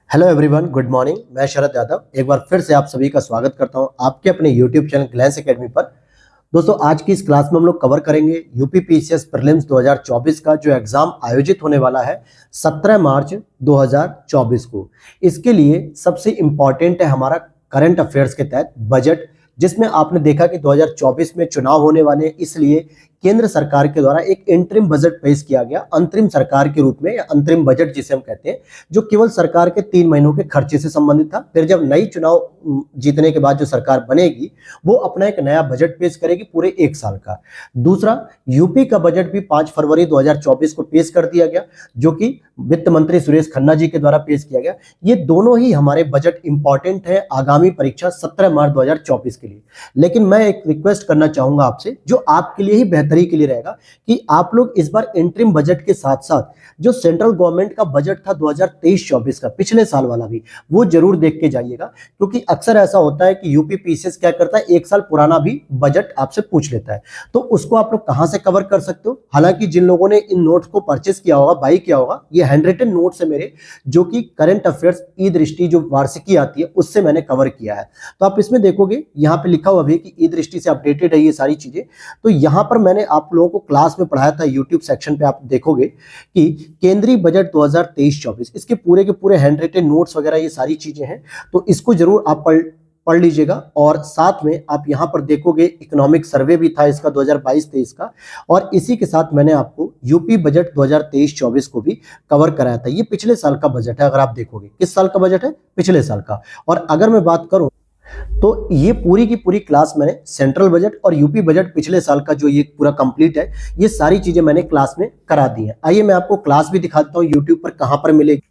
Hello everyone, good morning. मैं शरद यादव एक बार फिर से आप सभी का स्वागत करता हूं आपके अपने यूट्यूब चैनल ग्लैंस एकेडमी पर। दोस्तों, आज की इस क्लास में हम लोग कवर करेंगे यूपी पीसीएस प्रीलिम्स 2024 का जो एग्जाम आयोजित होने वाला है 17 मार्च 2024 को। इसके लिए सबसे इम्पॉर्टेंट है हमारा करंट अफेयर्स के तहत बजट, जिसमें आपने देखा कि 2024 में चुनाव होने वाले हैं, इसलिए केंद्र सरकार के द्वारा एक इंटरिम बजट पेश किया गया, अंतरिम सरकार के रूप में, या अंतरिम बजट जिसे हम कहते हैं, जो केवल सरकार के 3 महीनों के खर्चे से संबंधित था। फिर जब नई चुनाव जीतने के बाद जो सरकार बनेगी वो अपना एक नया बजट पेश करेगी पूरे 1 साल का। दूसरा, यूपी का बजट भी 5 फरवरी 2024 को पेश कर दिया गया, जो कि वित्त मंत्री सुरेश खन्ना जी के द्वारा पेश किया गया। ये दोनों ही हमारे बजट इंपॉर्टेंट है आगामी परीक्षा 17 मार्च 2024 के लिए। लेकिन मैं एक रिक्वेस्ट करना चाहूंगा आपसे, जो आपके लिए ही बेहतरी के लिए रहेगा, कि आप लोग इस बार इंटरिम बजट के साथ साथ जो सेंट्रल गवर्नमेंट का बजट था 2023-24 का, पिछले साल वाला भी, वो जरूर देख के जाइएगा। क्योंकि अक्सर ऐसा होता है कि यूपी पीसीएस क्या करता है, 1 साल पुराना भी बजट आपसे पूछ लेता है। तो उसको आप लोग कहां से कवर कर सकते हो? हालांकि जिन लोगों ने इन नोट्स को परचेस किया होगा, बाई किया होगा, ये हैंडरिटन नोट्स है मेरे, जो कि करंट अफेयर्स ई दृष्टि जो वार्षिकी आती है उससे मैंने कवर किया है। तो आप इसमें देखोगे, यहाँ पे लिखा हुआ भी कि ई दृष्टि से अपडेटेड है ये सारी चीजें। तो यहाँ पर मैंने आप लोगों को क्लास में पढ़ाया था, यूट्यूब सेक्शन पे आप देखोगे कि केंद्रीय बजट 2023-24, इसके पूरे के पूरे हैंडरिटन नोट्स वगैरह ये सारी चीजें हैं। तो इसको जरूर आप पढ़ लीजिएगा। और साथ में आप यहाँ पर देखोगे इकोनॉमिक सर्वे भी था इसका 2022-23 का, और इसी के साथ मैंने आपको यूपी बजट 2023-24 को भी कवर कराया था। ये पिछले साल का बजट है। अगर आप देखोगे, किस साल का बजट है? पिछले साल का। और अगर मैं बात करूं तो ये पूरी की पूरी क्लास मैंने सेंट्रल बजट और यूपी बजट पिछले साल का जो ये पूरा कंप्लीट है, ये सारी चीजें मैंने क्लास में करा दी है। आइए मैं आपको क्लास भी दिखाता हूँ यूट्यूब पर कहां पर मिलेगी।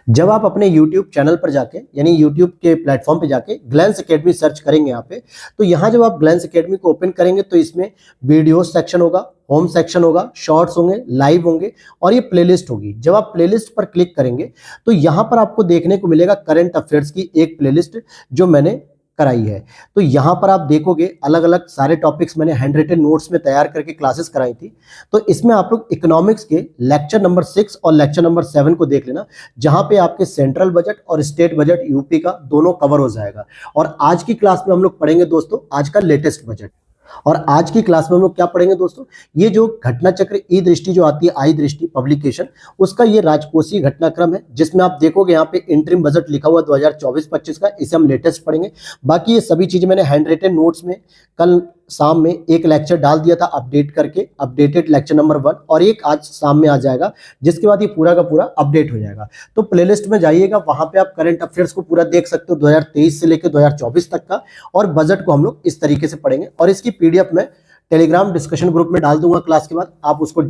जब आप अपने YouTube चैनल पर जाके, यानी YouTube के प्लेटफॉर्म पे जाके ग्लैंस एकेडमी सर्च करेंगे यहाँ पे, तो यहाँ जब आप ग्लैंस एकेडमी को ओपन करेंगे तो इसमें वीडियो सेक्शन होगा, होम सेक्शन होगा, शॉर्ट्स होंगे, लाइव होंगे, और ये प्लेलिस्ट होगी। जब आप प्लेलिस्ट पर क्लिक करेंगे तो यहाँ पर आपको देखने को मिलेगा करंट अफेयर्स की एक प्लेलिस्ट जो मैंने कराई है। तो यहाँ पर आप देखोगे अलग अलग सारे टॉपिक्स मैंने हैंडरिटन नोट्स में तैयार करके क्लासेस कराई थी। तो इसमें आप लोग इकोनॉमिक्स के लेक्चर नंबर 6 और लेक्चर नंबर 7 को देख लेना, जहां पे आपके सेंट्रल बजट और स्टेट बजट यूपी का दोनों कवर हो जाएगा। और आज की क्लास में हम लोग पढ़ेंगे दोस्तों आज का लेटेस्ट बजट। और आज की क्लास में हम लोग क्या पढ़ेंगे दोस्तों? ये जो घटना चक्र ई दृष्टि जो आती है, आई दृष्टि पब्लिकेशन, उसका ये राजकोषीय घटनाक्रम है, जिसमें आप देखोगे यहाँ पे इंटरिम बजट लिखा हुआ 2024-25 का। इसे हम लेटेस्ट पढ़ेंगे। बाकी ये सभी चीजें मैंने हैंडरिटन नोट्स में कल शाम में एक लेक्चर डाल दिया था अपडेट करके, अपडेटेड लेक्चर नंबर 1, और एक आज शाम में आ जाएगा, जिसके बाद ये पूरा का पूरा अपडेट हो जाएगा। तो प्लेलिस्ट में जाइएगा, वहां पे आप करंट अफेयर्स को पूरा देख सकते हो 2023 से लेकर 2024 तक का। और बजट को हम लोग इस तरीके से पढ़ेंगे, और इसकी पीडीएफ में टेलीग्राम डिस्कशन ग्रुप में डाल दूंगा क्लास के बाद। आप उसको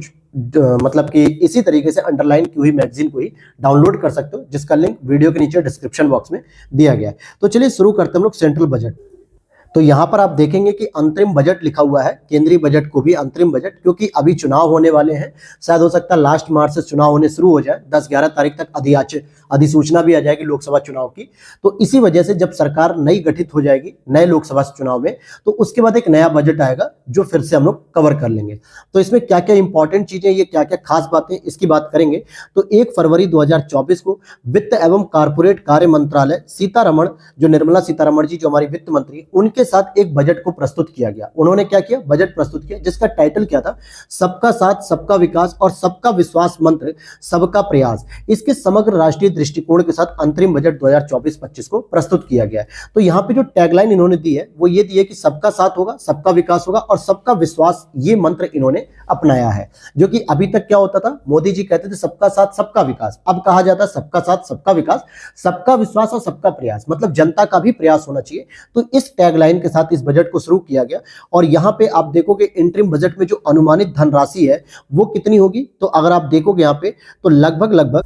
मतलब कि इसी तरीके से अंडरलाइन की हुई मैगजीन को ही डाउनलोड कर सकते हो, जिसका लिंक वीडियो के नीचे डिस्क्रिप्शन बॉक्स में दिया गया है। तो चलिए शुरू करते हैं हम लोग सेंट्रल बजट। तो यहां पर आप देखेंगे कि अंतरिम बजट लिखा हुआ है, केंद्रीय बजट को भी अंतरिम बजट, क्योंकि अभी चुनाव होने वाले हैं। शायद हो सकता है लास्ट मार्च से चुनाव होने शुरू हो जाए, 10-11 तारीख तक अधिसूचना भी आ जाएगी लोकसभा चुनाव की। तो इसी वजह से जब सरकार नई गठित हो जाएगी नए लोकसभा चुनाव में, तो उसके बाद एक नया बजट आएगा जो फिर से हम लोग कवर कर लेंगे। तो इसमें क्या क्या इंपॉर्टेंट चीजें, ये क्या क्या खास बातें, इसकी बात करेंगे। तो 1 फरवरी 2024 को वित्त एवं कारपोरेट कार्य मंत्रालय सीतारमण, जो निर्मला सीतारमण जी जो हमारी वित्त मंत्री, उनके साथ एक बजट को प्रस्तुत किया गया। उन्होंने क्या किया? बजट प्रस्तुत किया, जिसका टाइटल क्या था? सबका साथ, सबका विकास और सबका विश्वास मंत्र, सबका प्रयास। इसके समग्र राष्ट्रीय दृष्टिकोण के साथ अंतरिम बजट 2024-25 को प्रस्तुत किया गया है। तो यहाँ पे जो टैगलाइन इन्होंने दी है वो ये दी है कि सबका साथ होगा, सबका विकास होगा और सबका विश्वास, ये मंत्र इन्होंने अपनाया है। जो कि अभी तक क्या होता था, मोदी जी कहते थे सबका साथ सबका विकास, अब कहा जाता है सबका साथ सबका विकास, सबका विश्वास और सबका प्रयास, मतलब जनता का भी प्रयास होना चाहिए। तो इस टैगलाइन के साथ इस बजट को शुरू किया गया। और यहां पे आप देखोगे इंटरिम बजट में जो अनुमानित धनराशि है वो कितनी होगी, तो अगर आप देखोगे यहां पे तो लगभग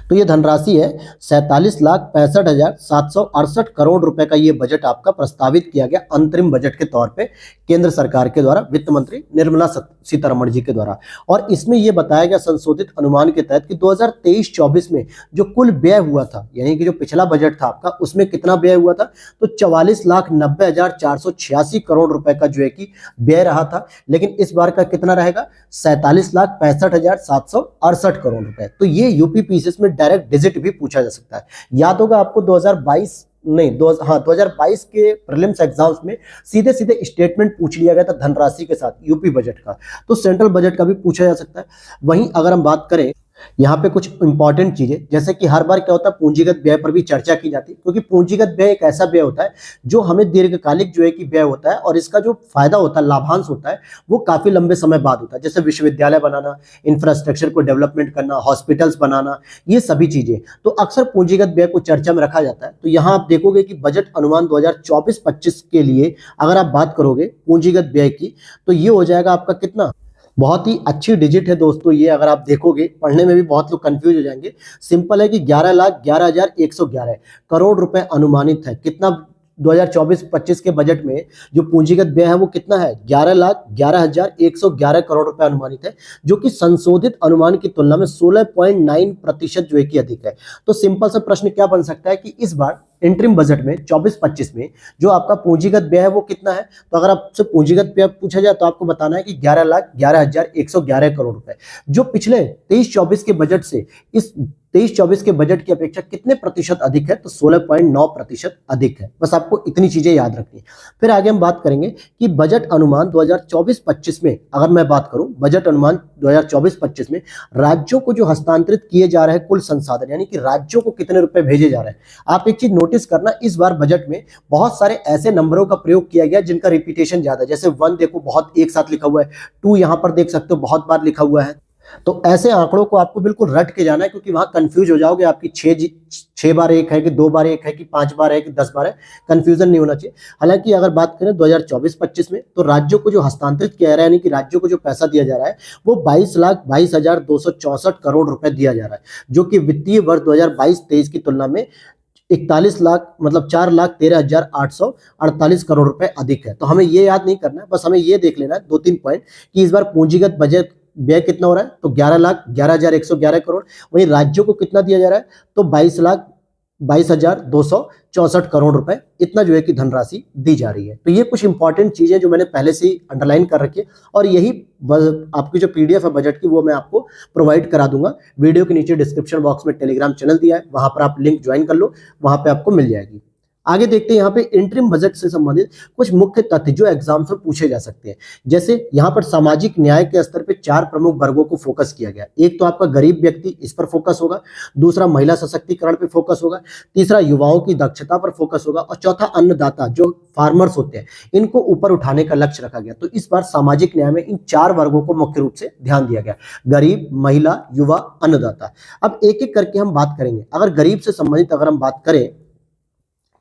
तो ये धनराशि है 47,65,768 करोड़ रुपए का ये बजट आपका प्रस्तावित किया गया अंतरिम बजट के तौर पे केंद्र सरकार के द्वारा, वित्त मंत्री निर्मला सीतारमण जी के द्वारा। और इसमें यह बताया गया संशोधित अनुमान के तहत कि 2023-24 में जो कुल व्यय हुआ था, यानी कि जो पिछला बजट था आपका, उसमें कितना व्यय हुआ था, तो 44,90,486 करोड़ रुपए का जो है कि व्यय रहा था। लेकिन इस बार का कितना रहेगा? 47,65,768 करोड़ रुपए। तो ये यूपी पीसीएस इसमें डायरेक्ट डिजिट भी पूछा जा सकता है। याद होगा आपको 2022 के प्रीलिम्स एग्जाम्स में सीधे सीधे स्टेटमेंट पूछ लिया गया था धनराशि के साथ यूपी बजट का, तो सेंट्रल बजट का भी पूछा जा सकता है। वहीं अगर हम बात करें यहाँ पे कुछ इंपॉर्टेंट चीजें, जैसे कि हर बार क्या होता है पूंजीगत व्यय पर भी चर्चा की जाती है, क्योंकि पूंजीगत व्यय एक ऐसा व्यय होता है जो हमें दीर्घकालिक जो है कि व्यय होता है, और इसका जो फायदा होता है, लाभांश होता है, वो काफी लंबे समय बाद होता है। जैसे विश्वविद्यालय बनाना, इंफ्रास्ट्रक्चर को डेवलपमेंट करना, हॉस्पिटल्स बनाना, ये सभी चीजें तो अक्सर पूंजीगत व्यय को चर्चा में रखा जाता है। तो यहाँ आप देखोगे कि बजट अनुमान 2024-25 के लिए अगर आप बात करोगे पूंजीगत व्यय की, तो ये हो जाएगा आपका कितना, बहुत ही अच्छी डिजिट है दोस्तों ये। अगर आप देखोगे पढ़ने में भी बहुत लोग कंफ्यूज हो जाएंगे। सिंपल है कि 11,11,111 करोड़ रुपए अनुमानित है। कितना 2024-25 के बजट में जो पूंजीगत व्यय है वो कितना है, 11,11,111 करोड़ रुपए अनुमानित है, जो कि संशोधित अनुमान की तुलना में 16.9% जो है कि अधिक है। तो सिंपल सा प्रश्न क्या बन सकता है कि इस बार इंटरिम बजट में 24-25 में जो आपका पूंजीगत व्यय है वो कितना है। तो अगर आपसे पूंजीगत व्यय पूछा जाए तो आपको बताना है कि 11,11,111 करोड़ रुपए, जो पिछले 23-24 के बजट से इस 23-24 के बजट की अपेक्षा कितने प्रतिशत अधिक है, तो 16.9% अधिक है। बस आपको इतनी चीजें याद रखनी है। फिर आगे हम बात करेंगे कि बजट अनुमान 2024-25 में, अगर मैं बात करूं बजट अनुमान 2024-25 में राज्यों को जो हस्तांतरित किए जा रहे हैं कुल संसाधन, यानी कि राज्यों को कितने रुपए भेजे जा रहे हैं। आप एक चीज नोटिस करना, इस बार बजट में बहुत सारे ऐसे नंबरों का प्रयोग किया गया जिनका रिपीटेशन ज्यादा है। जैसे 1 देखो बहुत एक साथ लिखा हुआ है, 2 यहां पर देख सकते हो बहुत बार लिखा हुआ है। तो ऐसे आंकड़ों को आपको बिल्कुल रट के जाना है, क्योंकि वहां कंफ्यूज हो जाओगे। आपकी 6 बार 1 है कि 2 बार 1 है कि 5 बार है कि 10 बार है, कंफ्यूजन नहीं होना चाहिए। हालांकि अगर बात करें 2024-25 में, तो राज्यों को जो हस्तांतरित किया जा रहा है, यानी कि राज्यों को जो पैसा दिया जा रहा है, वो 22,22,264 करोड़ रुपए दिया जा रहा है, जो कि वित्तीय वर्ष 2022-23 की तुलना में 41 लाख मतलब 4,13,848 करोड़ रुपए अधिक है। तो हमें ये याद नहीं करना है, बस हमें ये देख लेना है 2-3 पॉइंट कि इस बार पूंजीगत बजट व्यय कितना हो रहा है, तो 11,11,111 करोड़। वहीं राज्यों को कितना दिया जा रहा है, तो 22,22,264 करोड़ रुपए, इतना जो है कि धनराशि दी जा रही है। तो ये कुछ इंपॉर्टेंट चीजें जो मैंने पहले से ही अंडरलाइन कर रखी है, और यही आपकी जो पीडीएफ है बजट की वो मैं आपको प्रोवाइड करा दूंगा। वीडियो के नीचे डिस्क्रिप्शन बॉक्स में टेलीग्राम चैनल दिया है, वहां पर आप लिंक ज्वाइन कर लो, वहां पे आपको मिल जाएगी। आगे देखते हैं यहाँ पे इंटरिम बजट से संबंधित कुछ मुख्य तथ्य जो एग्जाम्स में पूछे जा सकते हैं। जैसे यहाँ पर सामाजिक न्याय के स्तर पे 4 प्रमुख वर्गों को फोकस किया गया। एक तो आपका गरीब व्यक्ति, इस पर फोकस होगा। दूसरा महिला सशक्तिकरण पे फोकस होगा। तीसरा युवाओं की दक्षता पर फोकस होगा। और चौथा अन्नदाता, जो फार्मर्स होते हैं, इनको ऊपर उठाने का लक्ष्य रखा गया। तो इस बार सामाजिक न्याय में इन 4 वर्गों को मुख्य रूप से ध्यान दिया गया, गरीब, महिला, युवा, अन्नदाता। अब एक एक करके हम बात करेंगे। अगर गरीब से संबंधित अगर हम बात करें,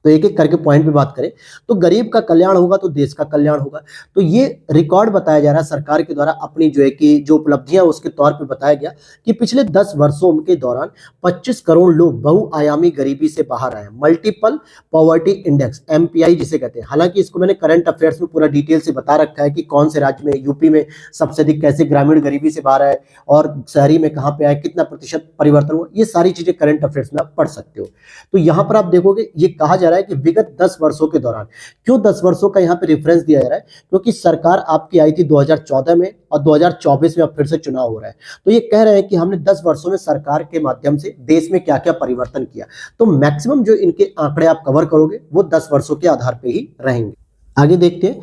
तो एक एक करके पॉइंट पे बात करें, तो गरीब का कल्याण होगा तो देश का कल्याण होगा। तो ये रिकॉर्ड बताया जा रहा है सरकार के द्वारा, अपनी जो है कि जो उपलब्धियां उसके तौर पे बताया गया कि पिछले 10 वर्षों के दौरान 25 करोड़ लोग बहुआयामी गरीबी से बाहर आए। मल्टीपल पॉवर्टी इंडेक्स, MPI जिसे कहते हैं। हालांकि इसको मैंने करंट अफेयर्स में पूरा डिटेल से बता रखा है कि कौन से राज्य में, यूपी में सबसे अधिक कैसे ग्रामीण गरीबी से बाहर आए, और शहरी में कहाँ पे आए, कितना प्रतिशत परिवर्तन हुआ, ये सारी चीजें करंट अफेयर्स में आप पढ़ सकते हो। तो यहाँ पर आप देखोगे ये कहा जा रहा है कि विगत 10 वर्षों के दौरान, क्यों 10 वर्षों का यहाँ पे रेफरेंस दिया जा रहा है, क्योंकि सरकार आपकी आई थी 2014 में और 2024 में अब फिर से चुनाव हो रहा है। तो ये कह रहे हैं कि हमने 10 वर्षों में सरकार के माध्यम से देश में क्या क्या परिवर्तन किया। तो मैक्सिमम जो इनके आंकड़े आप कवर करोगे वो 10 वर्षों के आधार पर ही रहेंगे। आगे देखते हैं,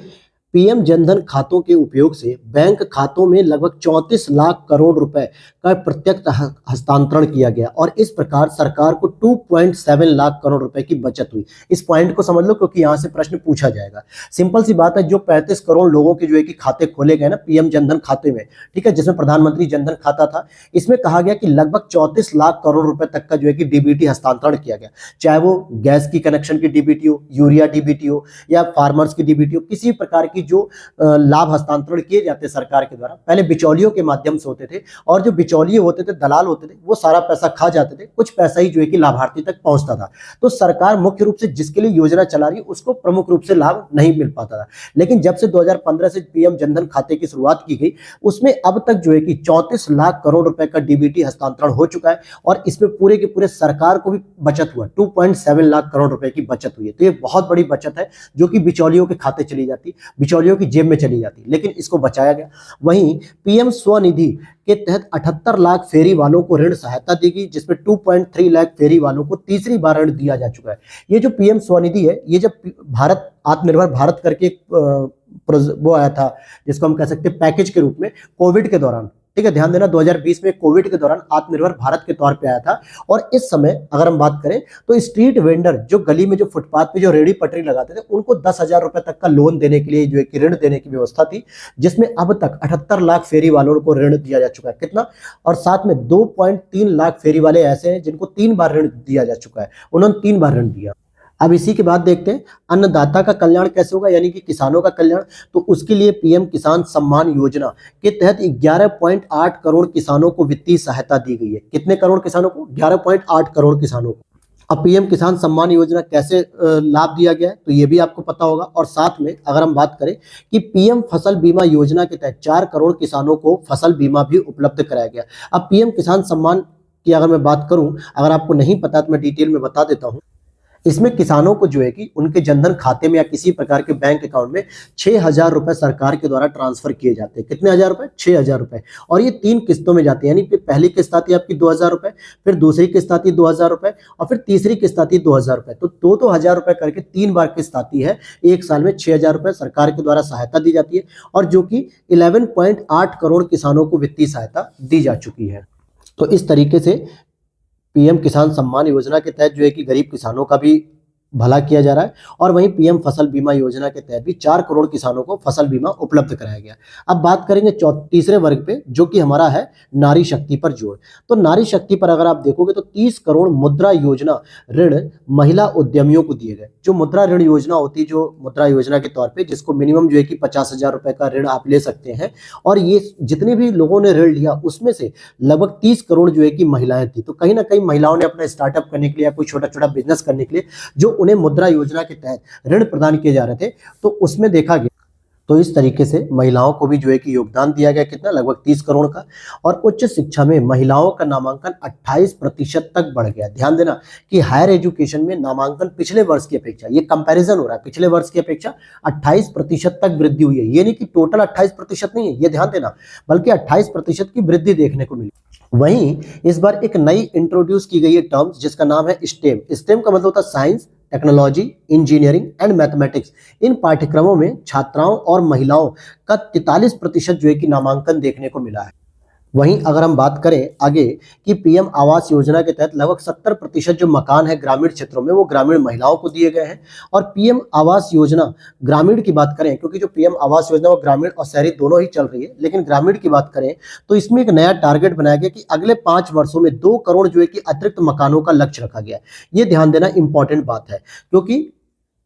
पीएम जनधन खातों के उपयोग से बैंक खातों में लगभग 34 लाख करोड़ रुपए का प्रत्यक्ष हस्तांतरण किया गया, और इस प्रकार सरकार को 2.7 लाख करोड़ रुपए की बचत हुई। इस पॉइंट को समझ लो, क्योंकि यहां से प्रश्न पूछा जाएगा। सिंपल सी बात है, जो 35 करोड़ लोगों के जो है कि खाते खोले गए ना पीएम जनधन खाते में, ठीक है, जिसमें प्रधानमंत्री जनधन खाता था, इसमें कहा गया कि लगभग 34 लाख करोड़ रुपए तक का जो है कि डीबीटी हस्तांतरण किया गया। चाहे वो गैस की कनेक्शन की डीबीटी हो, यूरिया डीबीटी हो, या फार्मर्स की डीबीटी हो, किसी प्रकार की जो लाभ हस्तांतरण किए जाते सरकार के द्वारा, पहले बिचौलियों के माध्यम से होते थे, और जो बिचौलिए होते थे, दलाल होते थे, वो सारा पैसा खा जाते थे, कुछ पैसा ही जो है कि लाभार्थी तक पहुंचता था। तो सरकार मुख्य रूप से जिसके लिए योजना चला रही है उसको प्रमुख रूप से लाभ नहीं मिल पाता था। लेकिन जब से 2015 से पीएम जनधन खाते की शुरुआत की गई, उसमें अब तक जो है कि 34 लाख करोड़ रुपए का डीबीटी हस्तांतरण हो चुका है, और इसमें पूरे के पूरे सरकार को भी बचत हुआ, 2.7 लाख करोड़ रुपए की बचत हुई है। तो ये बहुत बड़ी बचत है जो कि बिचौलियों के खाते चली जाती। बिचौलियों की जेब में चली जाती, लेकिन इसको बचाया गया। वहीं पीएम स्वनिधि के तहत 78 लाख फेरी वालों को ऋण सहायता दी गई, जिसमें 2.3 लाख फेरी वालों को तीसरी बार ऋण दिया जा चुका है। ये जो पीएम स्वनिधि है, ये जब भारत आत्मनिर्भर भारत करके वो आया था, जिसको हम कह सकते हैं पैकेज के रूप में, कोविड के दौरान, ठीक है, ध्यान देना 2020 में कोविड के दौरान आत्मनिर्भर भारत के तौर पे आया था। और इस समय अगर हम बात करें तो स्ट्रीट वेंडर, जो गली में जो फुटपाथ पे जो रेहड़ी पटरी लगाते थे, उनको 10,000 रुपए तक का लोन देने के लिए जो है कि ऋण देने की व्यवस्था थी, जिसमें अब तक 78 लाख फेरी वालों को ऋण दिया जा चुका है। कितना? और साथ में 2.3 लाख फेरी वाले ऐसे हैं जिनको 3 बार ऋण दिया जा चुका है, उन्होंने 3 बार ऋण दिया। अब इसी के बाद देखते हैं अन्नदाता का कल्याण कैसे होगा, यानी कि किसानों का कल्याण। तो उसके लिए पीएम किसान सम्मान योजना के तहत 11.8 करोड़ किसानों को वित्तीय सहायता दी गई है। कितने करोड़ किसानों को? 11.8 करोड़ किसानों को। अब पीएम किसान सम्मान योजना कैसे लाभ दिया गया है, तो ये भी आपको पता होगा। और साथ में अगर हम बात करें कि पीएम फसल बीमा योजना के तहत 4 करोड़ किसानों को फसल बीमा भी उपलब्ध कराया गया। अब पीएम किसान सम्मान की अगर मैं बात करूं, अगर आपको नहीं पता तो मैं डिटेल में बता देता हूं। इसमें किसानों को जो है कि उनके जनधन खाते में या किसी प्रकार के बैंक अकाउंट में 6,000 रुपए सरकार के द्वारा ट्रांसफर किए जाते हैं। कितने हजार रुपए? 6,000 रुपए। और ये 3 किस्तों में जाते हैं, यानी कि पहली किस्त आती है आपकी 2,000 रुपए, फिर दूसरी किस्त आती है 2,000 रुपए, और फिर तीसरी किस्त आती है 2,000 रुपए। तो 2-2 हजार रुपए करके 3 बार किस्त आती है। एक साल में 6,000 रुपए सरकार के द्वारा सहायता दी जाती है, और जो कि 11.8 करोड़ किसानों को वित्तीय सहायता दी जा चुकी है। तो इस तरीके से पीएम किसान सम्मान योजना के तहत जो है कि गरीब किसानों का भी भला किया जा रहा है। और वहीं पीएम फसल बीमा योजना के तहत भी 4 करोड़ किसानों को फसल बीमा उपलब्ध कराया गया। अब बात करेंगे तीसरे वर्ग पे, जो कि हमारा है नारी शक्ति पर जोर। तो नारी शक्ति पर अगर आप देखोगे तो 30 करोड़ मुद्रा योजना ऋण महिला उद्यमियों को दिए गए। जो मुद्रा ऋण योजना होती है, जो मुद्रा योजना के तौर पे, जिसको मिनिमम जो है कि 50,000 रुपए का ऋण आप ले सकते हैं, और ये जितने भी लोगों ने ऋण लिया उसमें से लगभग 30 करोड़ जो है कि महिलाएं थी। तो कहीं ना कहीं महिलाओं ने अपना स्टार्टअप करने के लिए या कोई छोटा छोटा बिजनेस करने के लिए जो उन्हें मुद्रा योजना के तहत ऋण प्रदान किए जा रहे थे, तो उसमें देखा गया। तो इस तरीके से महिलाओं को भी जो है कि योगदान दिया गया। कितना? लगभग 30 करोड़ का। और उच्च शिक्षा में महिलाओं का नामांकन 28% तक बढ़ गया। ध्यान देना कि हायर एजुकेशन में नामांकन पिछले वर्ष की अपेक्षा, ये कंपैरिजन हो रहा है, पिछले वर्ष की अपेक्षा 28% तक वृद्धि हुई है। ये नहीं कि टोटल 28% नहीं है, ये ध्यान देना, बल्कि 28% की वृद्धि देखने को मिली। वहीं इस बार एक नई इंट्रोड्यूस की गई है टर्म्स, जिसका नाम है स्टेम। स्टेम का मतलब होता है science, technology, engineering and mathematics. इन पाठ्यक्रमों में छात्राओं और महिलाओं का 43% जो है कि नामांकन देखने को मिला है। वहीं अगर हम बात करें आगे कि पीएम आवास योजना के तहत लगभग 70% जो मकान है ग्रामीण क्षेत्रों में, वो ग्रामीण महिलाओं को दिए गए हैं। और पीएम आवास योजना ग्रामीण की बात करें, क्योंकि जो पीएम आवास योजना वो ग्रामीण और शहरी दोनों ही चल रही है, लेकिन ग्रामीण की बात करें तो इसमें एक नया टारगेट बनाया गया कि अगले 5 वर्षों में 2 करोड़ जो है कि अतिरिक्त मकानों का लक्ष्य रखा गया है। ये ध्यान देना इंपॉर्टेंट बात है, क्योंकि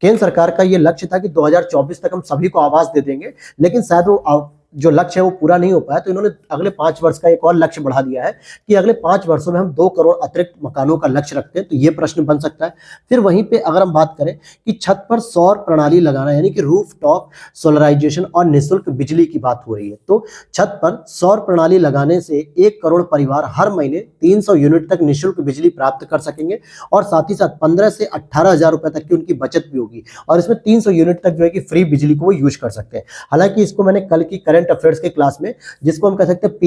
केंद्र सरकार का ये लक्ष्य था कि 2024 तक हम सभी को आवास दे देंगे, लेकिन शायद वो जो लक्ष्य है वो पूरा नहीं हो पाया। तो इन्होंने अगले 5 वर्ष का एक और लक्ष्य बढ़ा दिया है कि अगले 5 वर्षों में हम 2 करोड़ अतिरिक्त मकानों का लक्ष्य रखते हैं। तो ये प्रश्न बन सकता है। फिर वहीं पे अगर हम बात करें कि छत पर सौर प्रणाली लगाना, यानी कि रूफ टॉप सोलराइजेशन और निःशुल्क बिजली की बात हो रही है। तो छत पर सौर प्रणाली लगाने से 1 करोड़ परिवार हर महीने 300 यूनिट तक निःशुल्क बिजली प्राप्त कर सकेंगे, और साथ ही साथ 15 से 18,000 रुपए तक की उनकी बचत भी होगी। और इसमें 300 यूनिट तक जो है कि फ्री बिजली को वो यूज कर सकते हैं। हालांकि इसको मैंने कल की करंट अफेयर्स के क्लास में, जिसको हम कह सकते हैं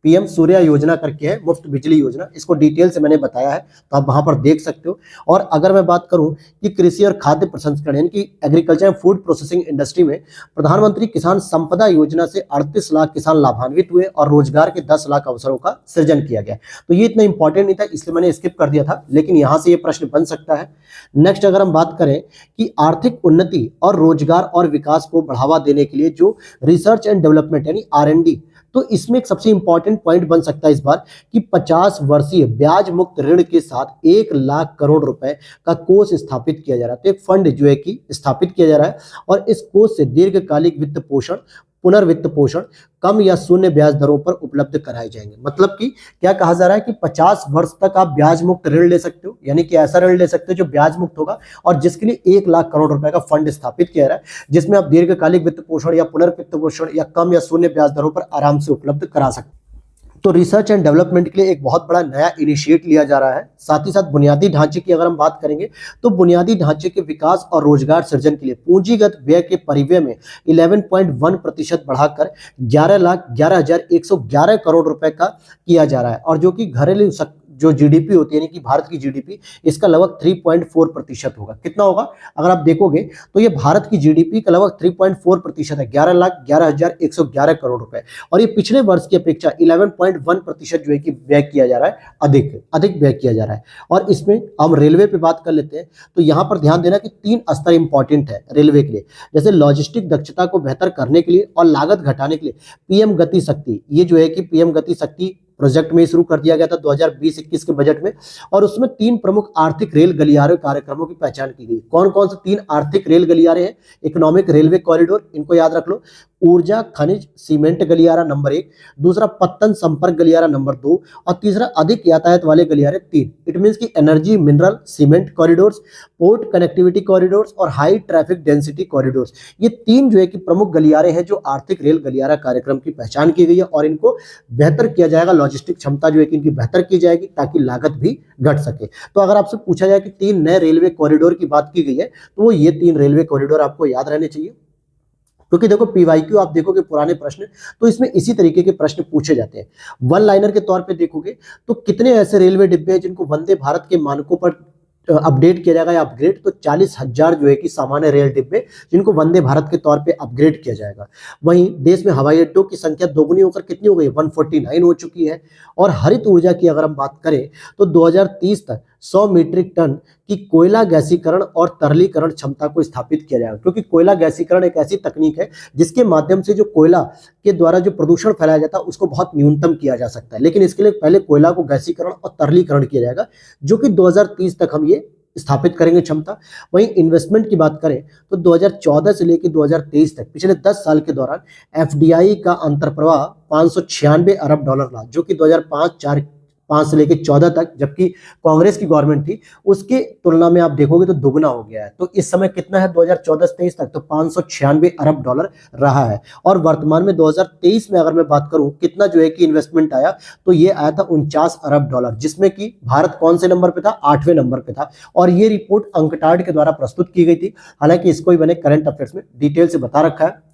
पीएम सूर्य योजना करके है, मुफ्त बिजली योजना, इसको डिटेल से मैंने बताया है, तो आप वहां पर देख सकते हो। और अगर मैं बात करूं कि कृषि और खाद्य प्रसंस्करण यानी कि agriculture and food processing industry में प्रधानमंत्री किसान संपदा योजना से 38 लाख किसान लाभान्वित हुए और रोजगार के 10 लाख अवसरों का सृजन किया गया। तो ये इतना इंपॉर्टेंट नहीं था, इसलिए मैंने स्किप कर दिया था, लेकिन यहां से ये प्रश्न बन सकता है। नेक्स्ट अगर हम बात करें कि आर्थिक उन्नति और रोजगार और विकास को बढ़ावा देने के लिए जो रिसर्च एंड डेवलपमेंट यानी R&D, तो इसमें एक सबसे इंपॉर्टेंट पॉइंट बन सकता है इस बार कि 50 वर्षीय ब्याज मुक्त ऋण के साथ 1 लाख करोड़ रुपए का कोष स्थापित किया जा रहा है। तो एक फंड जो है कि स्थापित किया जा रहा है, और इस कोष से दीर्घकालिक वित्त पोषण, पुनर्वित्त पोषण कम या शून्य ब्याज दरों पर उपलब्ध कराए जाएंगे। मतलब कि क्या कहा जा रहा है कि 50 वर्ष तक आप ब्याज मुक्त ऋण ले सकते हो, यानी कि ऐसा ऋण ले सकते हो जो ब्याज मुक्त होगा, और जिसके लिए 1 लाख करोड़ रुपए का फंड स्थापित किया रहा है, जिसमें आप दीर्घकालिक वित्त पोषण या पुनर्वित्त पोषण या कम या शून्य ब्याज दरों पर आराम से उपलब्ध करा सकते हैं। तो रिसर्च एंड डेवलपमेंट के लिए एक बहुत बड़ा नया इनिशिएट लिया जा रहा है। साथ ही साथ बुनियादी ढांचे की अगर हम बात करेंगे तो बुनियादी ढांचे के विकास और रोजगार सृजन के लिए पूंजीगत व्यय के परिव्यय में 11.1% बढ़ाकर 11,11,111 करोड़ रुपए का किया जा रहा है। और जो कि घरेलू जो जीडीपी होती है यानी कि भारत की जीडीपी, इसका लगभग 3.4% होगा। कितना होगा अगर आप देखोगे तो ये भारत की जीडीपी का लगभग 3.4% है, 11,11,111 करोड़ रुपए। और ये पिछले वर्ष की अपेक्षा 11.1% जो है कि व्यय किया जा रहा है, अधिक व्यय किया जा रहा है। और इसमें हम रेलवे पे बात कर लेते हैं तो यहाँ पर ध्यान देना कि 3 स्तर इंपॉर्टेंट है रेलवे के लिए, जैसे लॉजिस्टिक दक्षता को बेहतर करने के लिए और लागत घटाने के लिए पीएम गति शक्ति, ये जो है कि पीएम गति शक्ति प्रोजेक्ट में शुरू कर दिया गया था 2020-21 के बजट में। और उसमें 3 प्रमुख आर्थिक रेल गलियारे कार्यक्रमों की पहचान की गई। कौन कौन से 3 आर्थिक रेल गलियारे हैं? इकोनॉमिक रेलवे कॉरिडोर, इनको याद रख लो, ऊर्जा खनिज सीमेंट गलियारा नंबर 1, दूसरा पत्तन संपर्क गलियारा नंबर 2 और तीसरा अधिक यातायात वाले गलियारे 3। इट मींस की energy mineral cement corridors, port connectivity corridors और हाई ट्रैफिक डेंसिटी कॉरिडोर्स, ये 3 जो है कि प्रमुख गलियारे हैं जो आर्थिक रेल गलियारा कार्यक्रम की पहचान की गई है। और इनको बेहतर किया जाएगा, लॉजिस्टिक क्षमता जो है कि इनकी बेहतर की जाएगी ताकि लागत भी घट सके। तो अगर आपसे पूछा जाए कि 3 नए रेलवे कॉरिडोर की बात की गई है तो वो ये 3 रेलवे कॉरिडोर आपको याद रहने चाहिए। क्योंकि देखो पीवाईक्यू आप देखोगे पुराने प्रश्न तो इसमें इसी तरीके के प्रश्न पूछे जाते हैं। वन लाइनर के तौर पे देखोगे तो कितने ऐसे रेलवे डिब्बे हैं जिनको वंदे भारत के मानकों पर अपडेट किया जाएगा या अपग्रेड, तो 40,000 जो है कि सामान्य रेल डिब्बे जिनको वंदे भारत के तौर पे अपग्रेड किया जाएगा। वहीं देश में हवाई अड्डों की संख्या दोगुनी होकर कितनी हो गई? 149 हो चुकी है। और हरित ऊर्जा की अगर हम बात करें तो 2030 तक 100 मीट्रिक टन की कोयला गैसीकरण और तरलीकरण क्षमता को स्थापित किया जाएगा। क्योंकि कोयला गैसीकरण एक ऐसी तकनीक है जिसके माध्यम से जो कोयला के द्वारा जो प्रदूषण फैलाया जाता है उसको बहुत न्यूनतम किया जा सकता है। लेकिन इसके लिए पहले कोयला को गैसीकरण और तरलीकरण किया जाएगा, जो कि 2030 तक हम ये स्थापित करेंगे क्षमता। वहीं इन्वेस्टमेंट की बात करें तो 2014 से लेकर 2023 तक पिछले 10 साल के दौरान एफडीआई का अंतर्प्रवाह 596 अरब डॉलर रहा, जो कि 2005 से लेकर 14 तक, जबकि कांग्रेस की गवर्नमेंट थी उसकी तुलना में आप देखोगे तो दुगना हो गया है। तो इस समय कितना है 2014 से 23 तक? तो 596 अरब डॉलर रहा है। और वर्तमान में 2023 में अगर मैं बात करूं कितना जो है कि इन्वेस्टमेंट आया तो ये आया था 49 अरब डॉलर, जिसमें कि भारत कौन से नंबर पे था? 8वें नंबर पे था। और ये रिपोर्ट अंकटाड के द्वारा प्रस्तुत की गई थी। हालांकि इसको ही मैंने करंट अफेयर्स में डिटेल से बता रखा है।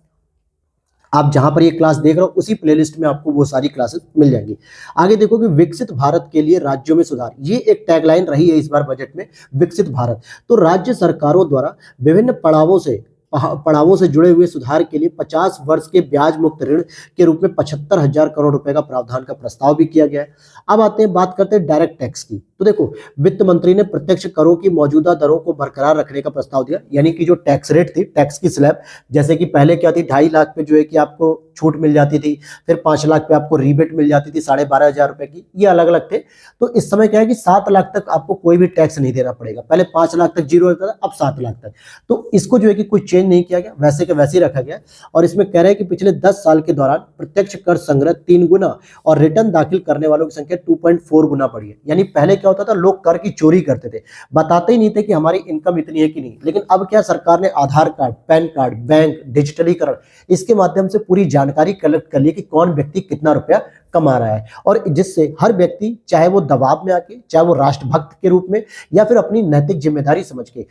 आप जहां पर ये क्लास देख रहे हो उसी प्लेलिस्ट में आपको वो सारी क्लासेस मिल जाएंगी। आगे देखो कि विकसित भारत के लिए राज्यों में सुधार, ये एक टैगलाइन रही है इस बार बजट में, विकसित भारत। तो राज्य सरकारों द्वारा विभिन्न पड़ावों से जुड़े हुए सुधार के लिए 50 वर्ष के ब्याज मुक्त ऋण के रूप में 75,000 करोड़ रुपए का प्रावधान का प्रस्ताव भी किया गया है। अब आते हैं, बात करते हैं डायरेक्ट टैक्स की। तो देखो वित्त मंत्री ने प्रत्यक्ष करों की मौजूदा दरों को बरकरार रखने का प्रस्ताव दिया, यानी कि जो टैक्स रेट थी, टैक्स की स्लैब, जैसे कि पहले क्या थी 2.5 लाख पे जो है कि आपको छूट मिल जाती थी, फिर 5 लाख पे आपको रिबेट मिल जाती थी 12,500 रुपए की, ये अलग अलग थे। तो इस समय क्या है कि 7 लाख तक आपको कोई भी टैक्स नहीं देना पड़ेगा। पहले 5 लाख तक जीरो रहता था, अब 7 लाख तक। तो इसको जो है कि कोई चेंज नहीं किया गया, वैसे के वैसे ही रखा गया। और इसमें कह रहे हैं कि पिछले 10 साल के दौरान प्रत्यक्ष कर संग्रह 3 गुना और रिटर्न दाखिल करने वालों की संख्या 2.4 गुना बढ़ी है। यानी पहले क्या होता था, लोग कर की चोरी करते थे, बताते ही नहीं थे कि हमारी इनकम इतनी है कि नहीं। लेकिन अब क्या सरकार ने आधार कार्ड, पैन कार्ड, बैंक, डिजिटलीकरण, इसके माध्यम से पूरी जानकारी कलेक्ट कर ली कि कौन व्यक्ति कितना रुपया कमा रहा है। और जिससे हर व्यक्ति, चाहे वो दबाव में आके, चाहे वो राष्ट्रभक्त के रूप में या फिर अपनी नैतिक जिम्मेदारी समझ के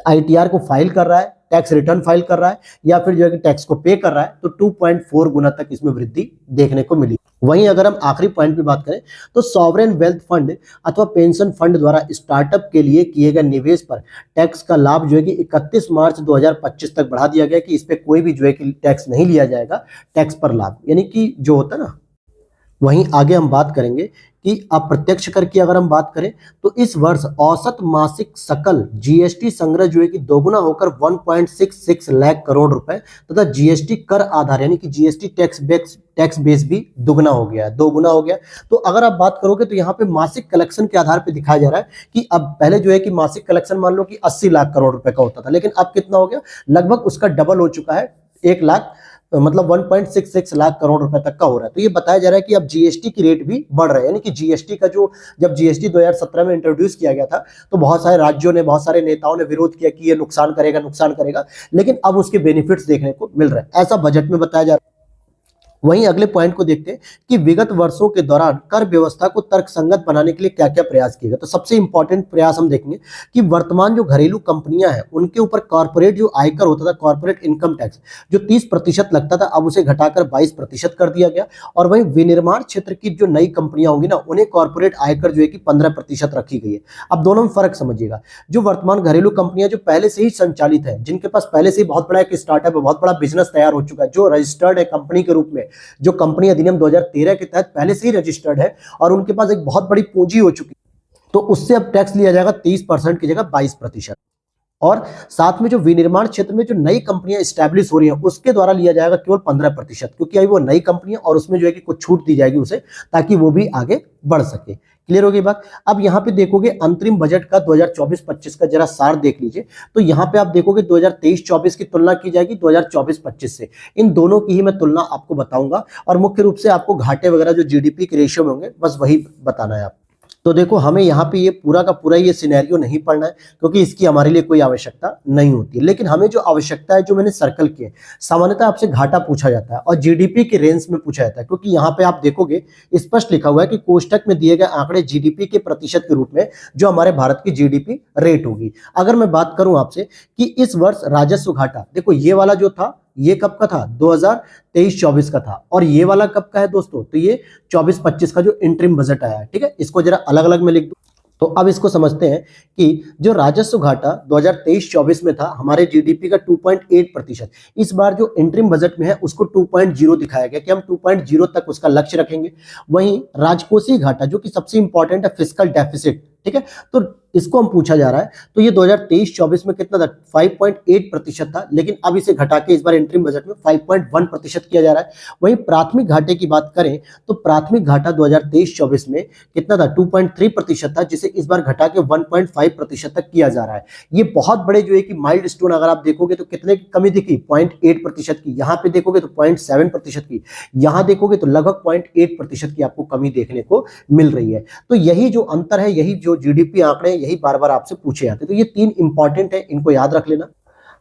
आईटीआर को फाइल कर रहा है, टैक्स रिटर्न फाइल कर रहा है या फिर जो है कि टैक्स को पे कर रहा है, तो 2.4 गुना तक इसमें वृद्धि देखने को मिली। वहीं अगर हम आखिरी पॉइंट पे बात करें तो सॉवरेन वेल्थ फंड अथवा पेंशन फंड द्वारा स्टार्टअप के लिए किए गए निवेश पर टैक्स का लाभ जो है कि 31 मार्च 2025 तक बढ़ा दिया गया कि इस पे कोई भी जो है कि टैक्स नहीं लिया जाएगा, टैक्स पर लाभ, यानी कि जो होता है ना। वहीं आगे हम बात करेंगे कि अप्रत्यक्ष कर की अगर हम बात करें तो इस वर्ष औसत मासिक सकल जीएसटी संग्रह जो है कि दोगुना होकर 1.66 लाख करोड़ रुपए तथा जीएसटी कर आधार यानी कि जीएसटी टैक्स बेस भी दुगना हो गया, 2 गुना हो गया। तो अगर आप बात करोगे तो यहाँ पे मासिक कलेक्शन के आधार पे दिखाया जा रहा है कि अब पहले जो है कि मासिक कलेक्शन मान लो कि 80 लाख करोड़ रुपए का होता था, लेकिन अब कितना हो गया, लगभग उसका डबल हो चुका है, 1 लाख मतलब 1.66 लाख करोड़ रुपए तक का हो रहा है। तो ये बताया जा रहा है कि अब जीएसटी की रेट भी बढ़ रहा है, यानी कि जीएसटी का जो, जब जीएसटी 2017 में इंट्रोड्यूस किया गया था तो बहुत सारे राज्यों ने, बहुत सारे नेताओं ने विरोध किया कि ये नुकसान करेगा, लेकिन अब उसके बेनिफिट्स देखने को मिल रहे हैं, ऐसा बजट में बताया जा रहा है। वहीं अगले पॉइंट को देखते हैं कि विगत वर्षों के दौरान कर व्यवस्था को तर्कसंगत बनाने के लिए क्या क्या प्रयास किए गए। तो सबसे इंपॉर्टेंट प्रयास हम देखेंगे कि वर्तमान जो घरेलू कंपनियां हैं उनके ऊपर कॉर्पोरेट जो आयकर होता था, कॉर्पोरेट इनकम टैक्स जो 30% लगता था, अब उसे घटाकर 22% कर दिया गया। और वहीं विनिर्माण क्षेत्र की जो नई कंपनियां होंगी ना, उन्हें कॉर्पोरेट आयकर जो है कि 15% रखी गई है। अब दोनों में फर्क समझिएगा। जो वर्तमान घरेलू कंपनियां जो पहले से ही संचालित है, जिनके पास पहले से ही बहुत बड़ा एक स्टार्टअप है, बहुत बड़ा बिजनेस तैयार हो चुका है, जो रजिस्टर्ड है कंपनी के रूप में, जो कंपनी अधिनियम 2013 के तहत पहले से ही रजिस्टर्ड है और उनके पास एक बहुत बड़ी पूंजी हो चुकी है, तो उससे अब टैक्स लिया जाएगा 30% की जगह 22%। और साथ में जो विनिर्माण क्षेत्र में जो नई कंपनियां स्टैब्लिश हो रही हैं उसके द्वारा लिया जाएगा केवल 15%, क्योंकि अभी वो नई कंपनी है और उसमें जो है कि कुछ छूट दी जाएगी उसे, ताकि वो भी आगे बढ़ सके। क्लियर हो गई बात। अब यहाँ पे देखोगे अंतरिम बजट का 2024-25 का जरा सार देख लीजिए। तो यहाँ पे आप देखोगे 2023-24 की तुलना की जाएगी 2024-25 से। इन दोनों की ही मैं तुलना आपको बताऊंगा और मुख्य रूप से आपको घाटे वगैरह जो जीडीपी के रेशियो में होंगे बस वही बताना है आपको। तो देखो, हमें यहाँ पे ये पूरा का पूरा ये सिनेरियो नहीं पढ़ना है, क्योंकि इसकी हमारे लिए कोई आवश्यकता नहीं होती है। लेकिन हमें जो आवश्यकता है, जो मैंने सर्कल किए, सामान्यतः आपसे घाटा पूछा जाता है और जीडीपी के रेंज में पूछा जाता है, क्योंकि यहाँ पे आप देखोगे स्पष्ट लिखा हुआ है कि कोष्टक में दिए गए आंकड़े जीडीपी के प्रतिशत के रूप में जो हमारे भारत की जीडीपी रेट होगी। अगर मैं बात करूं आपसे कि इस वर्ष राजस्व घाटा, देखो ये वाला जो था ये कब का था, 2023-24 का था, और ये वाला कब का है दोस्तों, तो ये 24-25 का जो इंटरिम बजट आया है। ठीक है, इसको जरा अलग अलग में लिख दो। तो अब इसको समझते हैं कि जो राजस्व घाटा 2023-24 में था हमारे जीडीपी का 2.8%, इस बार जो इंटरिम बजट में है उसको 2.0 दिखाया गया कि हम 2.0 तक उसका लक्ष्य रखेंगे। वहीं राजकोषीय घाटा जो कि सबसे इंपॉर्टेंट है, फिस्कल डेफिसिट, ठीक है, तो इसको हम पूछा जा रहा है। तो ये 2023-24 में कितना था, 5.8% था, लेकिन अब इसे घटा के इस बार इंटरिम बजट में 5.1% किया जा रहा है। वहीं प्राथमिक घाटे की बात करें तो प्राथमिक घाटा 2023-24 में कितना था, 2.3% था, जिसे इस बार घटा के 1.5% तक किया जा रहा है। ये बहुत बड़े जो है कि माइलस्टोन अगर आप देखोगे तो कितने की कमी दिखी, 0.8% की, यहाँ पे देखोगे तो 0.7% की, यहाँ देखोगे तो लगभग 0.8% की आपको कमी देखने को मिल रही है। तो यही जो अंतर है, यही जो जीडीपी आंकड़े, यही बार बार आपसे पूछे जाते हैं। तो ये 3 इंपॉर्टेंट है, इनको याद रख लेना।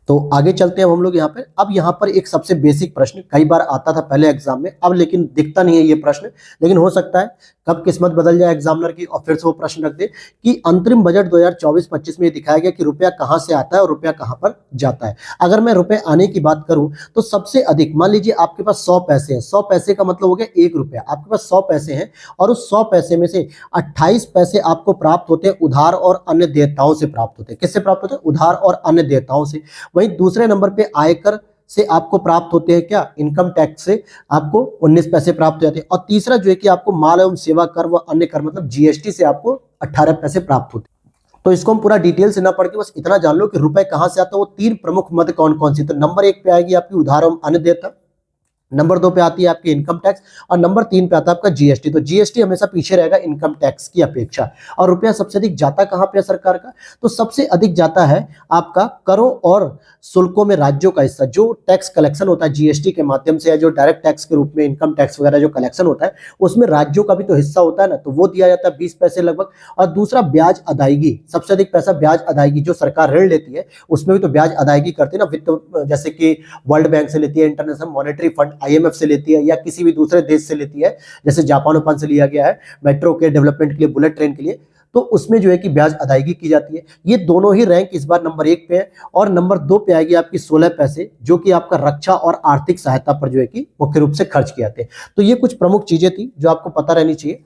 तो आगे चलते हैं हम लोग यहाँ पे। अब यहाँ पर एक सबसे बेसिक प्रश्न कई बार आता था पहले एग्जाम में, अब लेकिन दिखता नहीं है ये प्रश्न, लेकिन हो सकता है कब किस्मत बदल जाए एग्जामिनर की और फिर से वो प्रश्न रख दे कि अंतरिम बजट 2024-25 में दिखाया गया कि रुपया कहाँ से आता है और रुपया कहाँ पर जाता है। अगर मैं रुपए आने की बात करूं तो सबसे अधिक, मान लीजिए आपके पास 100 पैसे हैं, 100 पैसे का मतलब हो गया 1 रुपया, आपके पास 100 पैसे हैं और उस 100 पैसे में से 28 पैसे आपको प्राप्त होते हैं उधार और अन्य देयताओं से प्राप्त होते हैं। किससे प्राप्त होते हैं, उधार और अन्य देयताओं से। वहीं दूसरे नंबर पे आयकर से आपको प्राप्त होते हैं क्या, इनकम टैक्स से आपको 19 पैसे प्राप्त हो जाते हैं। और तीसरा जो है कि आपको माल एवं सेवा कर व अन्य कर मतलब जीएसटी से आपको 18 पैसे प्राप्त होते हैं। तो इसको हम पूरा डिटेल से ना पढ़ के बस इतना जान लो कि रुपए कहां से आता है। वो 3 प्रमुख मद कौन कौन सी, तो नंबर 1 पे आएगी आपकी उधार एवं अन्य देयता, नंबर 2 पे आती है आपकी इनकम टैक्स और नंबर 3 पे आता है आपका जीएसटी। तो जीएसटी हमेशा पीछे रहेगा इनकम टैक्स की अपेक्षा। और रुपया सबसे अधिक जाता कहां पे है सरकार का, तो सबसे अधिक जाता है आपका करों और शुल्कों में राज्यों का हिस्सा, जो टैक्स कलेक्शन होता है जीएसटी के माध्यम से या जो डायरेक्ट टैक्स के रूप में इनकम टैक्स वगैरह जो कलेक्शन होता है उसमें राज्यों का भी तो हिस्सा होता है ना, तो वो दिया जाता है 20 पैसे लगभग। और दूसरा ब्याज अदायगी, सबसे अधिक पैसा ब्याज अदायगी, जो सरकार ऋण लेती है उसमें भी तो ब्याज अदायगी करती है ना, वित्त जैसे कि वर्ल्ड बैंक से लेती है, इंटरनेशनल मॉनेटरी फंड आईएमएफ से लेती है, या किसी भी दूसरे देश से लेती है, जैसे जापान से लिया गया है मेट्रो के डेवलपमेंट के लिए, बुलेट ट्रेन के लिए, तो उसमें जो है कि ब्याज अदायगी की जाती है। ये दोनों ही रैंक इस बार नंबर 1 पे है। और नंबर 2 पे आएगी आपकी 16 पैसे, जो कि आपका रक्षा और आर्थिक सहायता पर जो है कि मुख्य रूप से खर्च किए जाते हैं। तो ये कुछ प्रमुख चीजें थी जो आपको पता रहनी चाहिए।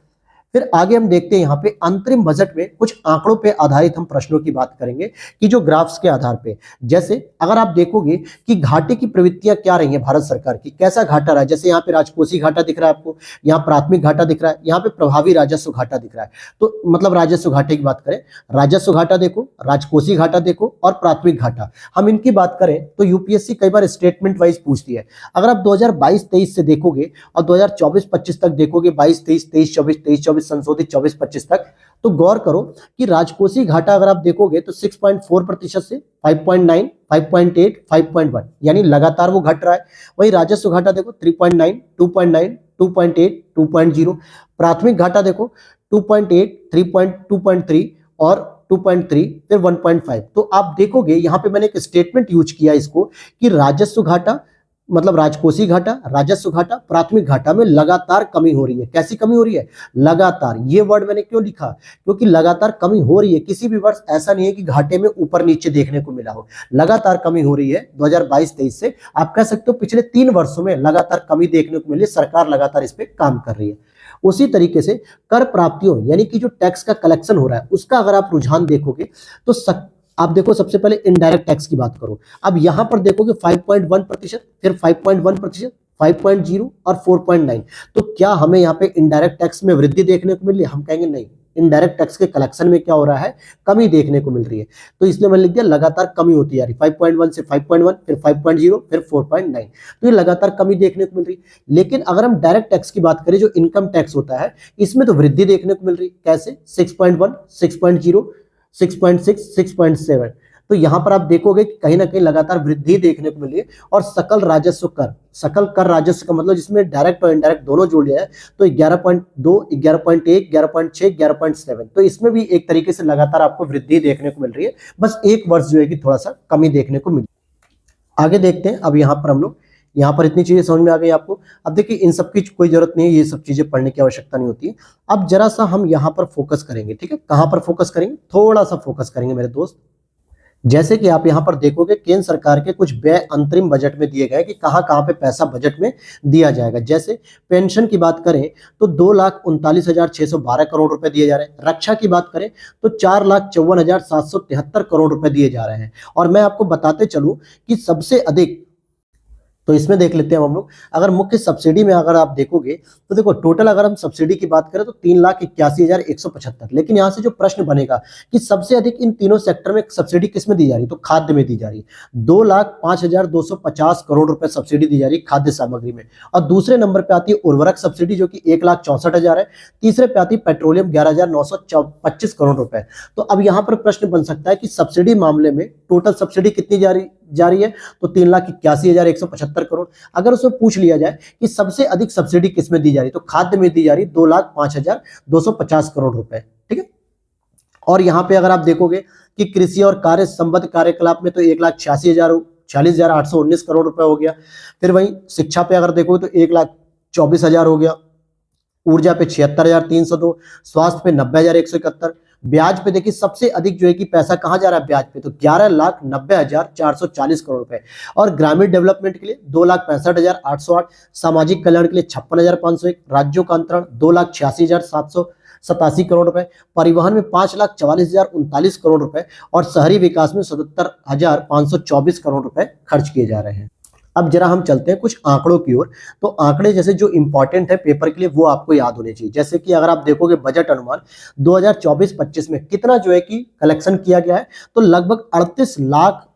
फिर आगे हम देखते हैं यहाँ पे अंतरिम बजट में कुछ आंकड़ों पे आधारित हम प्रश्नों की बात करेंगे कि जो ग्राफ्स के आधार पे, जैसे अगर आप देखोगे कि घाटे की प्रवृत्तियां क्या रही हैं भारत सरकार की, कैसा घाटा रहा है, जैसे यहाँ पे राजकोषीय घाटा दिख रहा है आपको, यहाँ प्राथमिक घाटा दिख रहा है, यहाँ पे प्रभावी राजस्व घाटा दिख रहा है। तो मतलब राजस्व घाटे की बात करें, राजस्व घाटा देखो, राजकोषीय घाटा देखो और प्राथमिक घाटा, हम इनकी बात करें तो यूपीएससी कई बार स्टेटमेंट वाइज पूछती है। अगर आप 2022-23 से देखोगे और 2024-25 तक देखोगे, 22-23, 23-24, 23-24 संशोधित 24-25 तक, तो गौर करो कि राजकोषीय घाटा अगर आप देखोगे तो 6.4% से 5.9, 5.8, 5.1, यानी लगातार वो घट रहा है। वहीं राजस्व घाटा देखो 3.9, 2.9, 2.8, 2.0, प्राथमिक घाटा देखो 2.8, 3.2.3 और 2.3, फिर 1.5। तो आप देखोगे यहाँ पे मैंने एक स्टेटमेंट यूज किया इसको कि राजस्व घाटा मतलब राजकोषीय घाटा, राजस्व घाटा, प्राथमिक घाटा में लगातार कमी हो रही है। कैसी कमी हो रही है? लगातार। ये वर्ड मैंने क्यों लिखा? क्योंकि लगातार कमी हो रही है। किसी भी वर्ष ऐसा नहीं है कि घाटे में ऊपर नीचे देखने को मिला हो, लगातार कमी हो रही है। 2022-23 से आप कह सकते हो पिछले 3 वर्षों में लगातार कमी देखने को मिली, सरकार लगातार इस पे काम कर रही है। उसी तरीके से कर प्राप्तियों यानी कि जो टैक्स का कलेक्शन हो रहा है उसका अगर आप रुझान देखोगे तो आप देखो, सबसे पहले इनडायरेक्ट टैक्स की बात करो। अब यहां पर देखोगे 5.1%, फिर 5.1%, 5.0 और 4.9। तो क्या हमें यहाँ पे इनडायरेक्ट टैक्स में वृद्धि देखने को मिल रही है? हम कहेंगे नहीं। इनडायरेक्ट टैक्स के कलेक्शन में क्या हो रहा है? कमी देखने को मिल रही है। तो इसलिए मैंने लिख दिया लगातार कमी होती जा रही। 5.1 से 5.1, फिर 5.0, फिर 4.9। तो ये लगातार कमी देखने को मिल रही है। लेकिन अगर हम डायरेक्ट टैक्स की बात करें, जो इनकम टैक्स होता है, इसमें तो वृद्धि देखने को मिल रही है। कैसे? 6.1, 6.0, 6.6, 6.7। तो यहां पर आप देखोगे कि कहीं ना कहीं लगातार वृद्धि देखने को मिली है। और सकल राजस्व कर, सकल कर राजस्व का मतलब जिसमें डायरेक्ट और इनडायरेक्ट दोनों जोड़ लिया है, तो 11.2, 11.1, 11.6, 11.7। तो इसमें भी एक तरीके से लगातार आपको वृद्धि देखने को मिल रही है। बस एक वर्ष जो है कि थोड़ा सा कमी देखने को मिली। आगे देखते हैं। अब यहाँ पर हम लोग, यहाँ पर इतनी चीजें समझ में आ गई आपको। अब देखिए, इन सब की कोई जरूरत नहीं है, ये सब चीजें पढ़ने की आवश्यकता नहीं होती है। अब जरा सा हम यहाँ पर फोकस करेंगे। ठीक है, कहाँ पर फोकस करेंगे? थोड़ा सा फोकस करेंगे मेरे दोस्त। जैसे कि आप यहाँ पर देखोगे, केंद्र सरकार के कुछ व्यय अंतरिम बजट में दिए गए कि कहाँ कहाँ पे पैसा बजट में दिया जाएगा। जैसे पेंशन की बात करें तो 2,39,612 करोड़ रुपए दिए जा रहे हैं। रक्षा की बात करें तो 4,54,773 करोड़ रुपए दिए जा रहे हैं। और मैं आपको बताते चलूं कि सबसे अधिक, तो इसमें देख लेते हैं हम लोग। अगर मुख्य सब्सिडी में अगर आप देखोगे तो देखो, टोटल अगर हम सब्सिडी की बात करें तो 3,81,175। लेकिन यहां से जो प्रश्न बनेगा कि सबसे अधिक इन तीनों सेक्टर में सब्सिडी किस में दी जा रही है, तो खाद्य में दी जा रही है। 2,05,250 करोड़ रुपए सब्सिडी दी जा रही है खाद्य सामग्री में। और दूसरे नंबर पे आती है उर्वरक सब्सिडी, जो कि 1,64,000 है। तीसरे पे आती है पेट्रोलियम, 11,925 करोड़ रुपए। तो अब यहां पर प्रश्न बन सकता है कि सब्सिडी मामले में टोटल सब्सिडी कितनी जा रही है, तो 3,81,175 करोड़। अगर उसमें पूछ लिया जाए कि सबसे अधिक सब्सिडी किसमें दी जा रही है, तो खाद्य में दी जा रही है 2,05,250 करोड़ रुपए। ठीक है। और यहां पे अगर आप देखोगे कि कृषि और कार्य संबद्ध कार्यकलाप में तो 1,46,819 करोड़ रुपए हो गया। फिर वहीं शिक्षा पे अगर देखोगे तो 1,24,000 हो गया। ऊर्जा पे 76,302, स्वास्थ्य पे 90,171। ब्याज पे देखिए सबसे अधिक जो है कि पैसा कहाँ जा रहा है ब्याज पे, तो 11,90,440 करोड़ रुपए। और ग्रामीण डेवलपमेंट के लिए 2,65,808, सामाजिक कल्याण के लिए 56,501, राज्यों का अंतरण 2,86,787 करोड़ रुपए, परिवहन में 5,44,039 करोड़ रुपए और शहरी विकास में 77,524 करोड़ रुपए खर्च किए जा रहे हैं। अब जरा हम चलते हैं कुछ आंकड़ों की ओर। तो आंकड़े जैसे जो इंपॉर्टेंट है पेपर के लिए वो आपको याद होने चाहिए। जैसे कि अगर आप देखोगे बजट अनुमान 2024-25 में कितना जो है कि कलेक्शन किया गया है, तो लगभग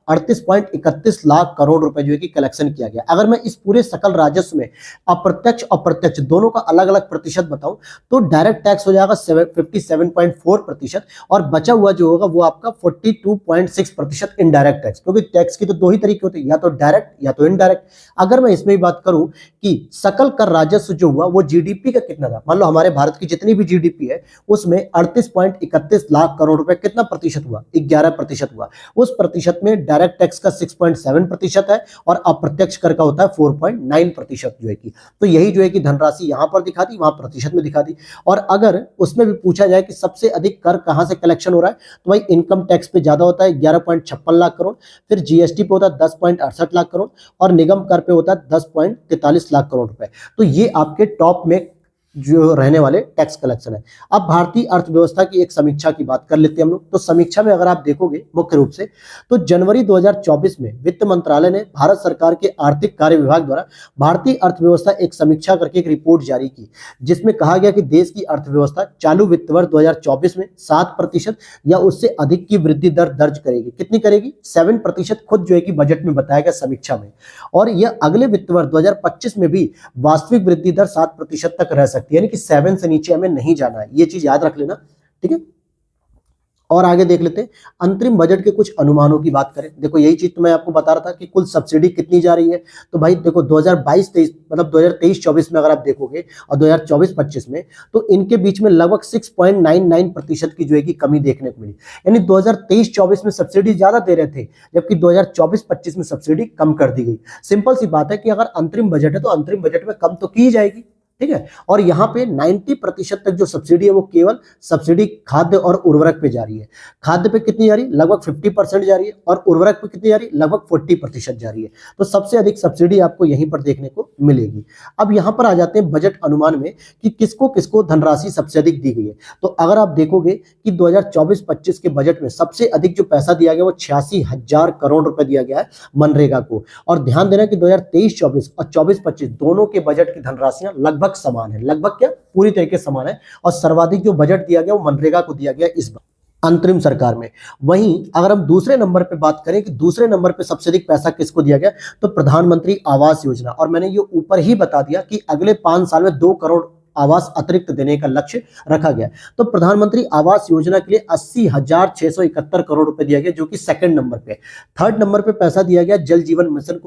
38.31 लाख करोड़ रुपए जो है कि कलेक्शन किया गया। अगर मैं इस पूरे सकल राजस्व में अप्रत्यक्ष अप्रत्यक्ष दोनों का अलग अलग प्रतिशत बताऊं तो डायरेक्ट टैक्स हो जाएगा 57.4% और बचा हुआ जो होगा वो आपका 42.6% इनडायरेक्ट टैक्स। क्योंकि टैक्स की तो दो ही तरीके होते हैं, या तो डायरेक्ट या तो इनडायरेक्ट। अगर मैं इसमें भी बात करूं कि सकल कर राजस्व जो हुआ वो जीडीपी का कितना था, मान लो हमारे भारत की जितनी भी जीडीपी है उसमें 38.31 लाख करोड़ रुपए कितना प्रतिशत हुआ, 11% हुआ। उस प्रतिशत में डायरेक्ट टैक्स का 6.7% है और अप्रत्यक्ष कर का होता है 4.9% जो है कि। तो यही जो है कि धनराशि यहां पर दिखा दी, वहां प्रतिशत में दिखा दी। और अगर उसमें भी पूछा जाए कि सबसे अधिक कर कहां से कलेक्शन हो रहा है, तो भाई इनकम टैक्स पे ज्यादा होता है 11.56 लाख करोड़, फिर जीएसटी पे होता है 10.68 लाख करोड़ और निगम कर पे होता है 10.43 लाख करोड़ रुपए। तो ये आपके टॉप में जो रहने वाले टैक्स कलेक्शन है। अब भारतीय अर्थव्यवस्था की एक समीक्षा की बात कर लेते हैं हम लोग। तो समीक्षा में अगर आप देखोगे मुख्य रूप से तो जनवरी 2024 में वित्त मंत्रालय ने भारत सरकार के आर्थिक कार्य विभाग द्वारा भारतीय अर्थव्यवस्था एक समीक्षा करके एक रिपोर्ट जारी की, जिसमें कहा गया कि देश की अर्थव्यवस्था चालू वित्त वर्ष 2024 में 7% या उससे अधिक की वृद्धि दर दर्ज करेगी। कितनी करेगी? 7% खुद जो है कि बजट में बताया गया समीक्षा में। और यह अगले वित्त वर्ष 2025 में भी वास्तविक वृद्धि दर 7% तक रह सकती है, यानी कि 7 से नीचे हमें नहीं जाना है। ये चीज याद रख लेना, ठीक है। और आगे देख लेते हैं अंतरिम बजट के कुछ अनुमानों की बात करें। देखो यही चीज तो मैं आपको बता रहा था कि कुल सब्सिडी कितनी जा रही है। तो भाई देखो 2022-23 मतलब 2023-24 में अगर आप देखोगे और 2024-25 में, तो इनके बीच में लगभग 6.99% की जो है कि कमी देखने को मिली। यानी 2023-24 में सब्सिडी ज्यादा दे रहे थे, जबकि 2024-25 में सब्सिडी कम कर दी गई। सिंपल सी बात है कि अगर अंतरिम बजट है तो अंतरिम बजट में कम तो की जाएगी, ठीक है। और यहाँ पे 90% तक जो सब्सिडी है वो केवल सब्सिडी खाद्य और उर्वरक पे जा रही है। खाद्य पे कितनी जा रही है? लगभग 50% जा रही है। और उर्वरक पे कितनी जा रही है? लगभग 40% जा रही है। तो सबसे अधिक सब्सिडी आपको यहीं पर देखने को मिलेगी। अब यहाँ पर आ जाते हैं बजट अनुमान में कि किसको किसको धनराशि सबसे अधिक दी गई है। तो अगर आप देखोगे कि 2024-25 के बजट में सबसे अधिक जो पैसा दिया गया वो 86,000 करोड़ रुपए दिया गया है मनरेगा को। और ध्यान देना कि 2023-24 और 24-25 दोनों के बजट की धनराशियां लगभग समान है। लगभग क्या? पूरी तरीके से समान है। और सर्वाधिक जो बजट दिया गया वो मनरेगा को दिया गया इस बार अंतरिम सरकार में। वहीं अगर हम दूसरे नंबर पे बात करें कि दूसरे नंबर पे सबसे अधिक पैसा किसको दिया गया, तो प्रधानमंत्री आवास योजना। और मैंने ये ऊपर ही बता दिया कि अगले 5 साल में 2 करोड़ आवास अतिरिक्त देने का लक्ष्य रखा गया। तो प्रधानमंत्री आवास योजना के लिए 80,671 करोड़ रुपए दिया गया, जो कि सेकंड नंबर पे। थर्ड नंबर पे पैसा दिया गया जल जीवन मिशन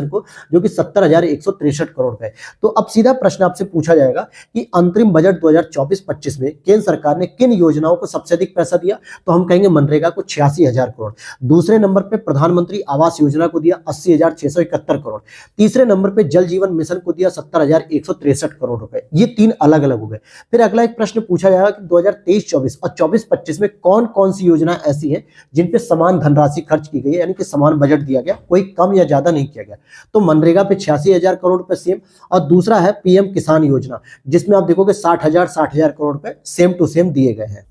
को, जो कि 70,163 करोड़ रुपए। तो अब सीधा प्रश्न आपसे पूछा जाएगा कि अंतरिम बजट 2024-25 में केंद्र सरकार ने किन योजनाओं को सबसे अधिक पैसा दिया, तो हम कहेंगे मनरेगा को 86,000 करोड़। दूसरे नंबर पे प्रधानमंत्री आवास योजना को दिया 80,671 करोड़। तीसरे नंबर पे जल जीवन मिशन को दिया 70,163 करोड़ रुपए। ये 3 अलग अलग हो गए। फिर अगला एक प्रश्न पूछा जाएगा कि 2023-24 और 24-25 में कौन कौन सी योजना ऐसी है जिन पे समान धनराशि खर्च की गई है, यानी कि समान बजट दिया गया, कोई कम या ज्यादा नहीं किया गया। तो मनरेगा पे 86,000 करोड़ रुपए सेम। और दूसरा है पीएम किसान योजना, जिसमें आप देखोगे 60,000 करोड़ रुपए सेम टू सेम दिए गए हैं।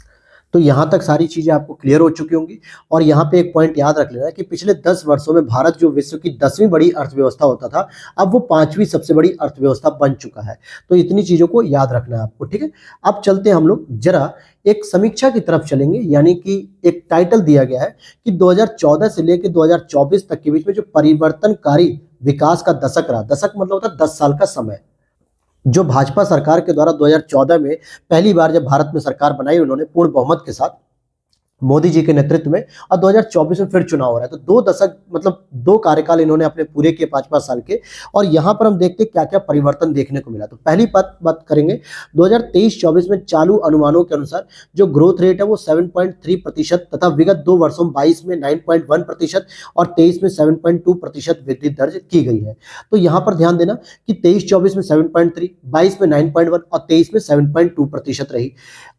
तो यहां तक सारी चीजें आपको क्लियर हो चुकी होंगी। और यहां पे एक पॉइंट याद रख लेना कि पिछले 10 वर्षों में भारत जो विश्व की 10वीं बड़ी अर्थव्यवस्था होता था, अब वो 5वीं सबसे बड़ी अर्थव्यवस्था बन चुका है। तो इतनी चीजों को याद रखना है आपको, ठीक है। अब चलते हैं हम लोग जरा एक समीक्षा की तरफ चलेंगे, यानी कि एक टाइटल दिया गया है कि 2014 से लेकर 2024 तक के बीच में जो परिवर्तनकारी विकास का दशक रहा, दशक मतलब होता है 10 साल का समय, जो भाजपा सरकार के द्वारा 2014 में पहली बार जब भारत में सरकार बनाई उन्होंने पूर्ण बहुमत के साथ मोदी जी के नेतृत्व में, और 2024 में फिर चुनाव हो रहा है। तो 2 दशक मतलब 2 कार्यकाल इन्होंने अपने पूरे किए 5-5 साल के। और यहां पर हम देखते हैं क्या क्या परिवर्तन देखने को मिला। तो पहली बात करेंगे 2023-24 में चालू अनुमानों के अनुसार जो ग्रोथ रेट है वो 7.3% तथा विगत 2 वर्षों 22 में 9.1% और 23 में 7.2% वृद्धि दर्ज की गई है। तो यहां पर ध्यान देना कि 23-24 में 7.3, 22 में 9.1 और 23 में 7.2% रही।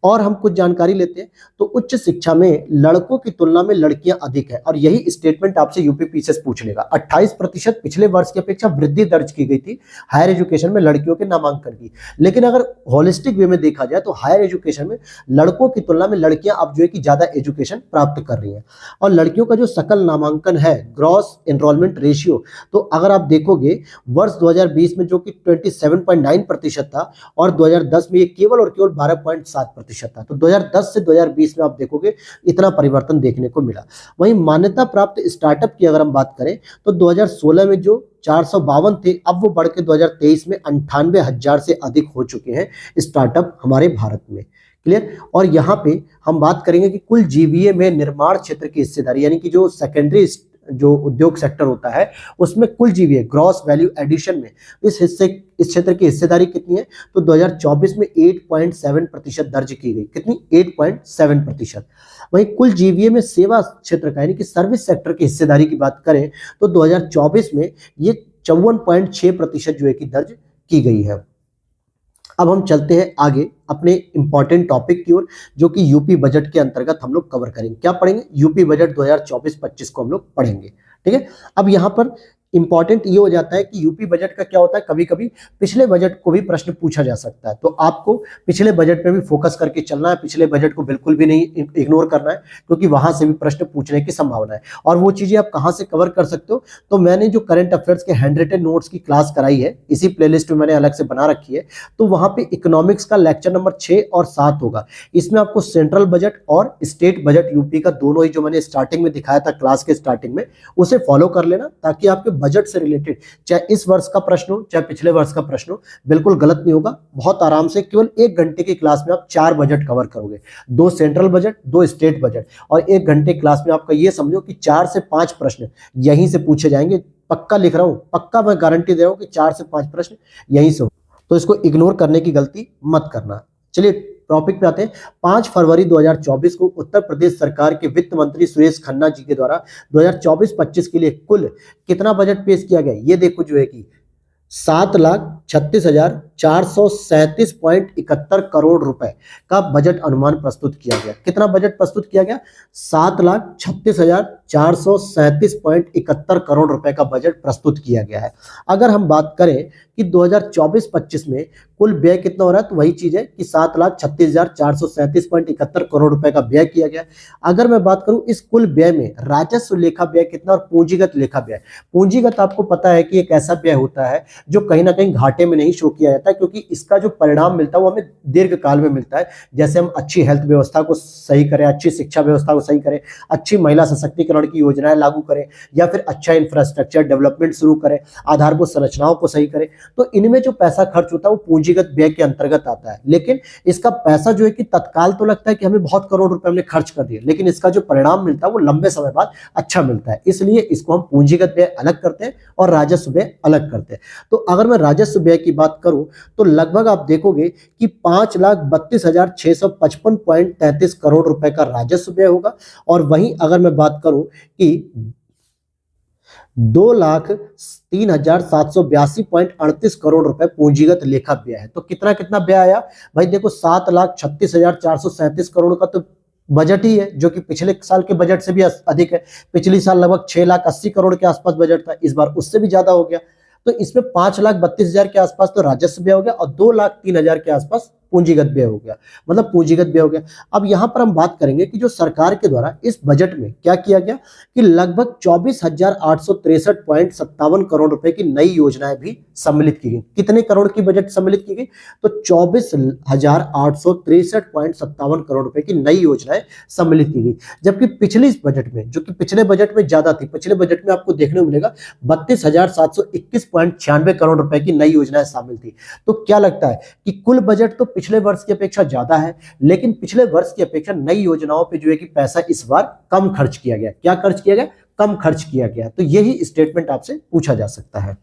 और हम कुछ जानकारी लेते हैं तो उच्च शिक्षा में लड़कों की तुलना में लड़कियां अधिक है। और यही स्टेटमेंट आपसे यूपीपीसीएस पूछ लेगा। 28% पिछले वर्ष की अपेक्षा वृद्धि दर्ज की गई थी हायर एजुकेशन में लड़कियों के नामांकन की। लेकिन अगर होलिस्टिक वे में देखा जाए तो हायर एजुकेशन में लड़कों की तुलना में लड़कियां अब जो है कि ज्यादा एजुकेशन प्राप्त कर रही हैं। और लड़कियों का जो सकल नामांकन है, ग्रॉस एनरोलमेंट रेशियो, तो अगर आप देखोगे वर्ष 2020 में जो कि 27.9% था और 2010 में ये केवल और केवल 12.7% था। तो 2010 से 2020 में आप देखोगे इतना परिवर्तन देखने को मिला। वहीं मान्यता प्राप्त स्टार्टअप की अगर हम बात करें तो 2016 में जो 452 थे, अब वो बढ़ के 2023 में 98,000 से अधिक हो चुके हैं स्टार्टअप हमारे भारत में। क्लियर। और यहाँ पे हम बात करेंगे कि कुल जीवीए में निर्माण क्षेत्र की हिस्सेदारी, यानी कि जो सेकेंडरी जो उद्योग सेक्टर होता है उसमें कुल जीवीए ग्रॉस वैल्यू एडिशन में इस क्षेत्र की हिस्सेदारी कितनी है, तो 2024 में 8.7% दर्ज की गई। कितनी? 8.7%। वहीं कुल जीवीए में सेवा क्षेत्र का यानी कि सर्विस सेक्टर की हिस्सेदारी की बात करें तो 2024 में ये 54.6% जो है कि दर्ज की गई है। अब हम चलते हैं आगे अपने इंपॉर्टेंट टॉपिक की ओर, जो कि यूपी बजट के अंतर्गत हम लोग कवर करेंगे। क्या पढ़ेंगे? यूपी बजट 2024-25 को हम लोग पढ़ेंगे, ठीक है। अब यहाँ पर इंपॉर्टेंट ये हो जाता है कि यूपी बजट का क्या होता है, कभी कभी पिछले बजट को भी प्रश्न पूछा जा सकता है। तो आपको पिछले बजट पे भी फोकस करके चलना है, पिछले बजट को बिल्कुल भी नहीं इग्नोर करना है, क्योंकि वहां से भी प्रश्न पूछने की संभावना है। और वो चीजें आप कहां से कवर कर सकते हो, तो मैंने जो करंट अफेयर्स के हैंड रिटन नोट्स की क्लास कराई है, इसी प्लेलिस्ट में मैंने अलग से बना रखी है। तो वहां पे इकोनॉमिक्स का लेक्चर नंबर 6 और 7 होगा। इसमें आपको सेंट्रल बजट और स्टेट बजट यूपी का दोनों ही जो मैंने स्टार्टिंग में दिखाया था क्लास के स्टार्टिंग में, उसे फॉलो कर लेना ताकि आपके बजट से रिलेटेड, चाहे इस वर्ष का प्रश्न हो चाहे पिछले वर्ष का प्रश्न हो, बिल्कुल गलत नहीं होगा। बहुत आराम से केवल 1 घंटे की क्लास में आप 4 बजट कवर करोगे, 2 सेंट्रल बजट, 2 स्टेट बजट, और 1 घंटे क्लास में आपका ये समझो कि 4 से 5 प्रश्न यहीं से पूछे जाएंगे। पक्का लिख रहा हूं, पक्का मैं गारंटी दे रहा हूं कि 4 से 5 प्रश्न यहीं से हो, तो इसको इग्नोर करने की गलती मत करना। चलिए टॉपिक पे आते हैं। 5 फरवरी 2024 को उत्तर प्रदेश सरकार के वित्त मंत्री सुरेश खन्ना जी के द्वारा 2024-25 के लिए कुल कितना बजट पेश किया गया? ये देखो जो है कि 7,36,437.71 करोड़ रुपए का बजट अनुमान प्रस्तुत किया गया। कितना बजट प्रस्तुत किया गया? 7,36,437.71 करोड़ रुपए का बजट प्रस्तुत किया गया है। अगर हम बात करें कि 2024-25 में कुल व्यय कितना हो रहा है, तो वही चीज है कि 7,36,437.71 करोड़ रुपए का व्यय किया गया। अगर मैं बात करूं इस कुल व्यय में राजस्व लेखा व्यय कितना और पूंजीगत लेखा व्यय, पूंजीगत आपको पता है कि एक ऐसा व्यय होता है जो कहीं ना कहीं घाटे में नहीं शो किया जाता है, क्योंकि इसका जो परिणाम मिलता है वो हमें दीर्घ काल में मिलता है। जैसे हम अच्छी हेल्थ व्यवस्था को सही करें, अच्छी शिक्षा व्यवस्था को सही करें, अच्छी महिला सशक्तिकरण की योजनाएं लागू करें, या फिर अच्छा इंफ्रास्ट्रक्चर डेवलपमेंट शुरू करें, आधारभूत संरचनाओं को सही करें, तो इनमें जो पैसा खर्च होता है वो पूंजीगत व्यय के अंतर्गत आता है। लेकिन इसका पैसा जो है कि तत्काल तो लगता है कि हमें बहुत करोड़ रुपए हमने खर्च कर दिए, लेकिन इसका जो परिणाम मिलता है वो लंबे समय बाद अच्छा मिलता है। इसलिए इसको हम पूंजीगत व्यय अलग करते हैं और राजस्व व्यय अलग करते हैं। तो अगर मैं राजस्व व्यय की बात करूं तो लगभग आप देखोगे कि 5,32,655.33 करोड़ रुपए का राजस्व व्यय होगा, और वहीं अगर मैं बात करूं कि 2,03,782.38 करोड़ रुपए पूंजीगत लेखा व्यय है, तो कितना कितना व्यय आया भाई? देखो 7,36,437 करोड़ का तो बजट ही है, जो कि पिछले साल के बजट से भी अधिक है। पिछले साल लगभग 6,80,000 करोड़ के आसपास बजट था, इस बार उससे भी ज्यादा हो गया। तो इसमें 5,32,000 के आसपास तो राजस्व व्यय हो गया और 2,03,000 के आसपास पूंजीगत व्यय हो गया, मतलब पूंजीगत व्यय हो गया। अब यहां पर हम बात करेंगे कि जो सरकार के द्वारा इस बजट में क्या किया गया कि लगभग 24,863.57 करोड़ रुपए की नई योजनाएं भी सम्मिलित की गई। कितने करोड़ की बजट सम्मिलित की गई? तो 24,863.57 करोड़ रुपए की नई योजनाएं सम्मिलित की गई। जबकि पिछले इस बजट में, जो कि पिछले बजट में ज्यादा थी, पिछले बजट में आपको देखने को मिलेगा 32,721.96 करोड़ रुपए की नई योजनाएं शामिल थी। तो क्या लगता है कि कुल बजट तो पिछले वर्ष की अपेक्षा ज्यादा है, लेकिन पिछले वर्ष की अपेक्षा नई योजनाओं पे जो है कि पैसा इस बार कम खर्च किया गया। क्या खर्च किया गया? कम खर्च किया गया। तो यही स्टेटमेंट आपसे पूछा जा सकता है।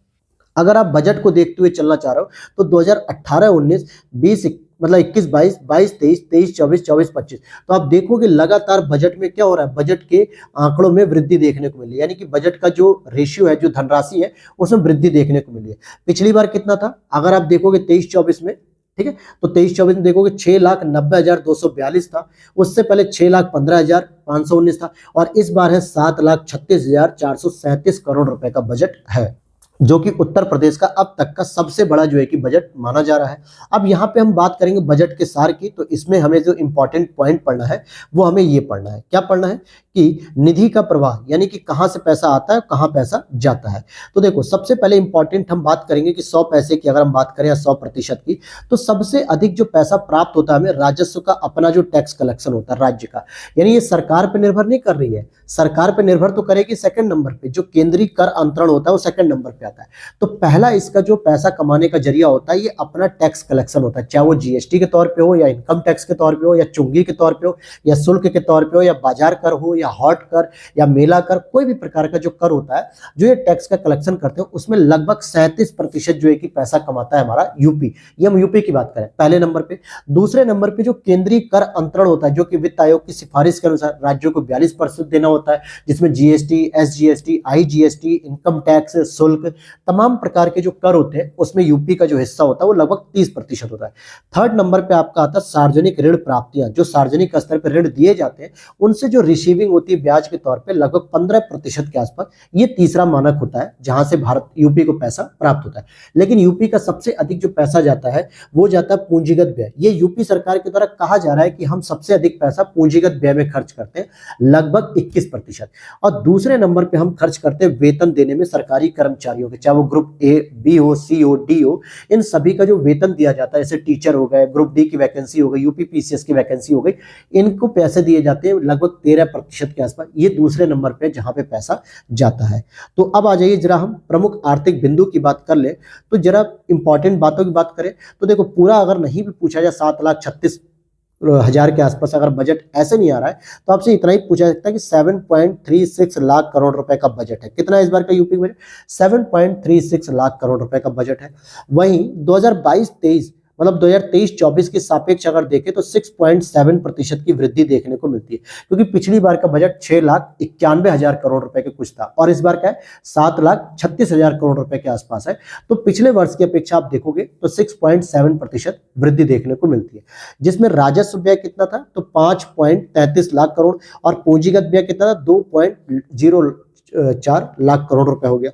अगर आप बजट को देखते हुए चलना चाह रहे हो तो 2018-19, 20 मतलब 21-22, 22-23, 23-24, 24-25, तो आप देखोगे लगातार बजट में क्या हो रहा है, बजट के आंकड़ों में वृद्धि देखने को मिली, यानी कि बजट का जो रेशियो है, जो धनराशि है, उसमें वृद्धि देखने को मिली है। पिछली बार कितना था? अगर आप देखोगे 23-24 में, ठीक है, तो 23-24 में देखोगे 6,90,242 था, उससे पहले 6,15,519 था, और इस बार है 7,36,437 करोड़ रुपए का बजट है, जो कि उत्तर प्रदेश का अब तक का सबसे बड़ा जो है कि बजट माना जा रहा है। अब यहाँ पे हम बात करेंगे बजट के सार की, तो इसमें हमें जो इंपॉर्टेंट पॉइंट पढ़ना है वो हमें ये पढ़ना है। क्या पढ़ना है? कि निधि का प्रवाह, यानी कि कहां से पैसा आता है, कहां पैसा जाता है। तो देखो सबसे पहले इंपॉर्टेंट हम बात करेंगे कि 100 पैसे की अगर हम बात करें या 100% की, तो सबसे अधिक जो पैसा प्राप्त होता है हमें राजस्व का, अपना जो टैक्स कलेक्शन होता है राज्य का, यानी ये सरकार पर निर्भर नहीं कर रही है। सरकार पर निर्भर तो करेगी सेकंड नंबर पे, जो केंद्रीय कर अंतरण होता है वो सेकंड नंबर पे आता है। तो पहला इसका जो पैसा कमाने का जरिया होता है ये अपना टैक्स कलेक्शन होता है, चाहे वो जीएसटी के तौर पे हो, या इनकम टैक्स के तौर पे हो, या चुंगी के तौर पे हो, या शुल्क के तौर पे हो, या बाजार कर हो, या हॉट कर, या मेला कर, कोई भी प्रकार का जो कर होता है जो ये टैक्स का कलेक्शन करते हैं, उसमें लगभग 37% जो है कि पैसा कमाता है हमारा यूपी। ये हम यूपी की बात करें पहले नंबर पे। दूसरे नंबर पे जो केंद्रीय कर अंतरण होता है, जो कि वित्त आयोग की सिफारिश के अनुसार राज्यों को 42% देना होता है, जिसमें GST, SGST, IGST, income tax, शुल्क, तमाम प्रकार के जो कर होते हैं उसमें यूपी का जो हिस्सा होता है वो लगभग 30% होता है। थर्ड नंबर पे आपका आता है सार्वजनिक ऋण प्राप्तियां, जो सार्वजनिक स्तर पर ऋण दिए जाते हैं उनसे जो रिसीविंग होती है ब्याज के तौर पे लगभग 15% के आसपास, ये तीसरा मानक होता है जहां से भारत यूपी को पैसा प्राप्त होता है। लेकिन यूपी का सबसे अधिक जो पैसा जाता है वो जाता है पूंजीगत व्यय। ये यूपी सरकार के द्वारा कहा जा रहा है कि हम सबसे अधिक पैसा पूंजीगत व्यय में खर्च करते हैं, लगभग 21%। और दूसरे नंबर पे हम खर्च करते हैं वेतन देने में सरकारी कर्मचारियों कर्मचारियों के, चाहे वो ग्रुप ए, बी हो, सी हो, डी हो, इन सभी का जो वेतन दिया जाता है, जैसे टीचर हो गए, ग्रुप डी की वैकेंसी हो गई, यूपीपीसीएस की वैकेंसी हो गई, इनको पैसे दिए जाते हैं लगभग 13% के आसपास। ये दूसरे नंबर पे जहां पे पैसा जाता है। तो अब आ जाइए जरा हम प्रमुख आर्थिक बिंदु की बात कर ले, तो जरा इंपॉर्टेंट बातों की बात करें तो देखो, पूरा अगर नहीं भी पूछा जाए 7,36,000 के आसपास अगर बजट ऐसे नहीं आ रहा है, तो आपसे इतना ही पूछा जाता है कि 7.36 लाख करोड़ रुपए का बजट है। कितना है इस बार का यूपी बजट? 7.36 लाख करोड़ रुपए का बजट है। वहीं 2022-23 मतलब 2023-24 के सापेक्ष अगर देखें तो 6.7% की वृद्धि देखने को मिलती है, क्योंकि पिछली बार का बजट 6,91,000 करोड़ रुपए के कुछ था और इस बार क्या है 7,36,000 करोड़ रुपए के आसपास है। तो पिछले वर्ष की अपेक्षा आप देखोगे तो 6.7% वृद्धि देखने को मिलती है, जिसमें राजस्व व्यय कितना था तो 5.33 लाख करोड़ और पूंजीगत व्यय कितना था 2.04 लाख करोड़ रुपए हो गया।